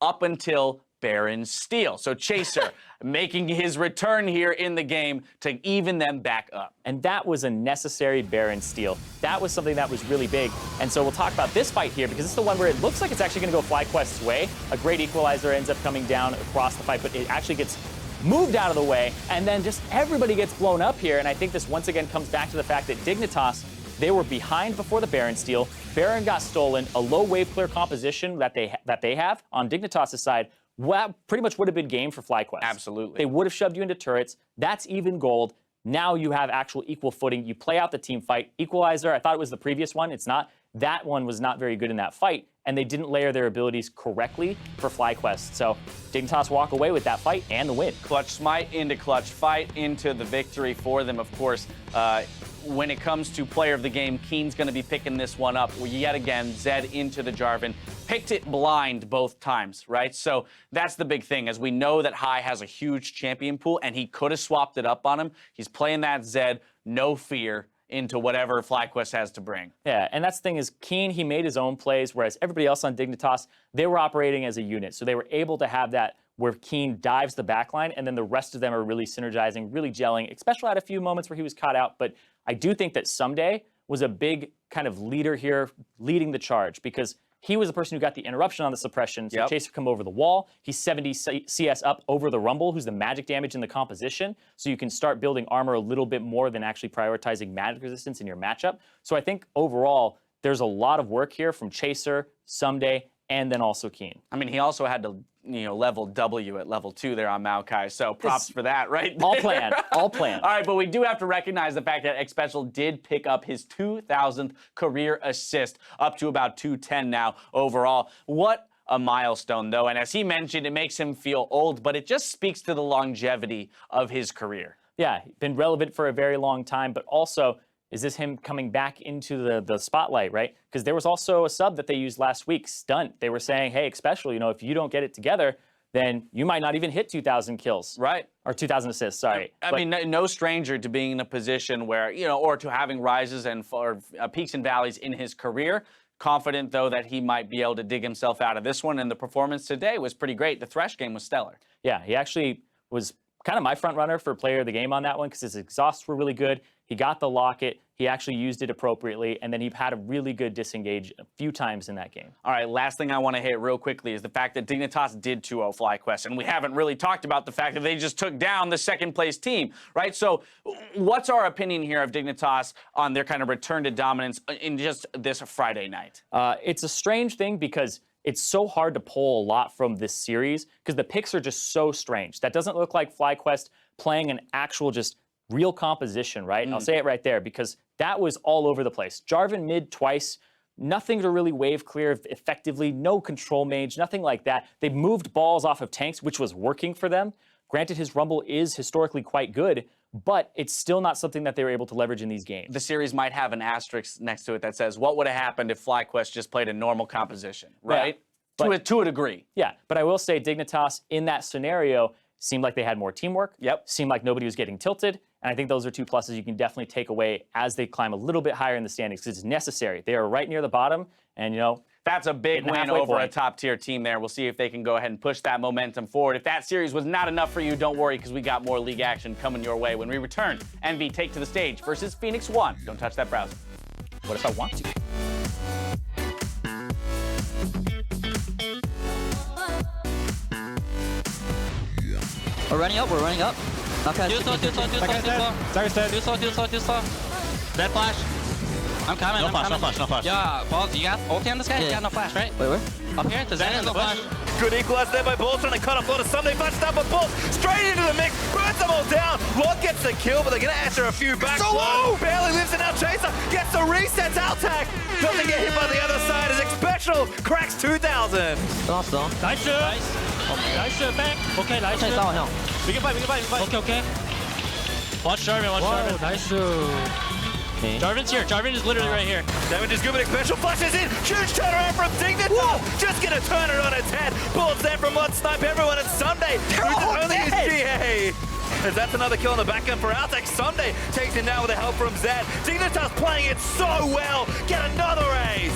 up until Baron steal. So Chaser making his return here in the game to even them back up. And that was a necessary Baron steal. That was something that was really big. And so we'll talk about this fight here, because it's the one where it looks like it's actually going to go FlyQuest's way. A great equalizer ends up coming down across the fight, but it actually gets moved out of the way, and then just everybody gets blown up here. And I think this once again comes back to the fact that Dignitas, they were behind before the Baron steal. Baron got stolen. A low wave clear composition that they have on Dignitas' side, well, pretty much would have been game for FlyQuest. Absolutely. They would have shoved you into turrets. That's even gold. Now you have actual equal footing. You play out the team fight. Equalizer, I thought it was the previous one. It's not. That one was not very good in that fight, and they didn't layer their abilities correctly for FlyQuest. So Dignitas walk away with that fight and the win. Clutch smite into clutch fight into the victory for them, of course. When it comes to player of the game, Keen's going to be picking this one up yet again. Zed into the Jarvan. Picked it blind both times, right? So that's the big thing, as we know that High has a huge champion pool, and he could have swapped it up on him. He's playing that Zed, no fear, into whatever FlyQuest has to bring. Yeah, and that's the thing is Keen, he made his own plays, whereas everybody else on Dignitas, they were operating as a unit. So they were able to have that where Keen dives the backline, and then the rest of them are really synergizing, really gelling, especially at a few moments where he was caught out. But I do think that Someday was a big kind of leader here, leading the charge, because he was the person who got the interruption on the suppression. So Chaser come over the wall. He's 70 CS up over the Rumble, who's the magic damage in the composition. So you can start building armor a little bit more than actually prioritizing magic resistance in your matchup. So I think overall, there's a lot of work here from Chaser, Someday, and then also Keen. I mean, he also had to, level W at level 2 there on Maokai, so props for that, right? All planned, all planned. All right, but we do have to recognize the fact that Xpecial did pick up his 2,000th career assist, up to about 210 now overall. What a milestone, though, and as he mentioned, it makes him feel old, but it just speaks to the longevity of his career. Yeah, been relevant for a very long time, but also, is this him coming back into the spotlight, right? Because there was also a sub that they used last week, Stunt. They were saying, hey, Xpecial, if you don't get it together, then you might not even hit 2,000 kills. Right. Or 2,000 assists, sorry. I mean, no stranger to being in a position where, or to having rises and peaks and valleys in his career. Confident, though, that he might be able to dig himself out of this one, and the performance today was pretty great. The Thresh game was stellar. Yeah, he actually was kind of my front runner for player of the game on that one, because his exhausts were really good. He got the locket. He actually used it appropriately, and then he had a really good disengage a few times in that game. All right, last thing I want to hit real quickly is the fact that Dignitas did 2-0 FlyQuest, and we haven't really talked about the fact that they just took down the second-place team, right? So what's our opinion here of Dignitas on their kind of return to dominance in just this Friday night? It's a strange thing because it's so hard to pull a lot from this series because the picks are just so strange. That doesn't look like FlyQuest playing an actual just real composition, right? I'll say it right there because that was all over the place. Jarvan mid twice, nothing to really wave clear effectively, no control mage, nothing like that. They moved balls off of tanks, which was working for them. Granted, his Rumble is historically quite good, but it's still not something that they were able to leverage in these games. The series might have an asterisk next to it that says, what would have happened if FlyQuest just played a normal composition, right? Yeah, to a degree. Yeah, but I will say Dignitas in that scenario seemed like they had more teamwork. Yep. Seemed like nobody was getting tilted. And I think those are two pluses you can definitely take away as they climb a little bit higher in the standings because it's necessary. They are right near the bottom, and, you know, That's a big win over a top-tier team there. We'll see if they can go ahead and push that momentum forward. If that series was not enough for you, don't worry, because we got more league action coming your way when we return. Envy take to the stage versus Phoenix 1. Don't touch that browser. What if I want to? We're running up, we're running up. Okay. Do slow. Dead flash. I'm coming, No I'm flash, coming. no flash. Yeah, Balls, you got ulti on this guy? Yeah. You got no flash, right? Wait, where? Up here, the Zen is no flash. Good equalize there by Balls, trying to cut off Lord of Sunday. Flash down, but Balls straight into the mix, burns them all down. Lord gets the kill, but they're going to answer a few back. So low! Barely lives, and now Chaser gets the resets. Altac doesn't get hit by the other side as Special cracks 2,000. Lost though. Nice. Nice back. Okay, nice. 再打往上。 We can fight. Okay. Watch Jarvan, Jarvan. Nice. Okay. Jarvan's here. Jarvan is literally right here. Damage is good, but Special flashes in. Huge turnaround from Dignitas. Just gonna turn it on its head. Bullets there from one snipe everyone at Sunday. Only his GA. As that's another kill on the back end for Altac. Sunday takes him down with the help from Zed. Dignitas playing it so well. Get another ace.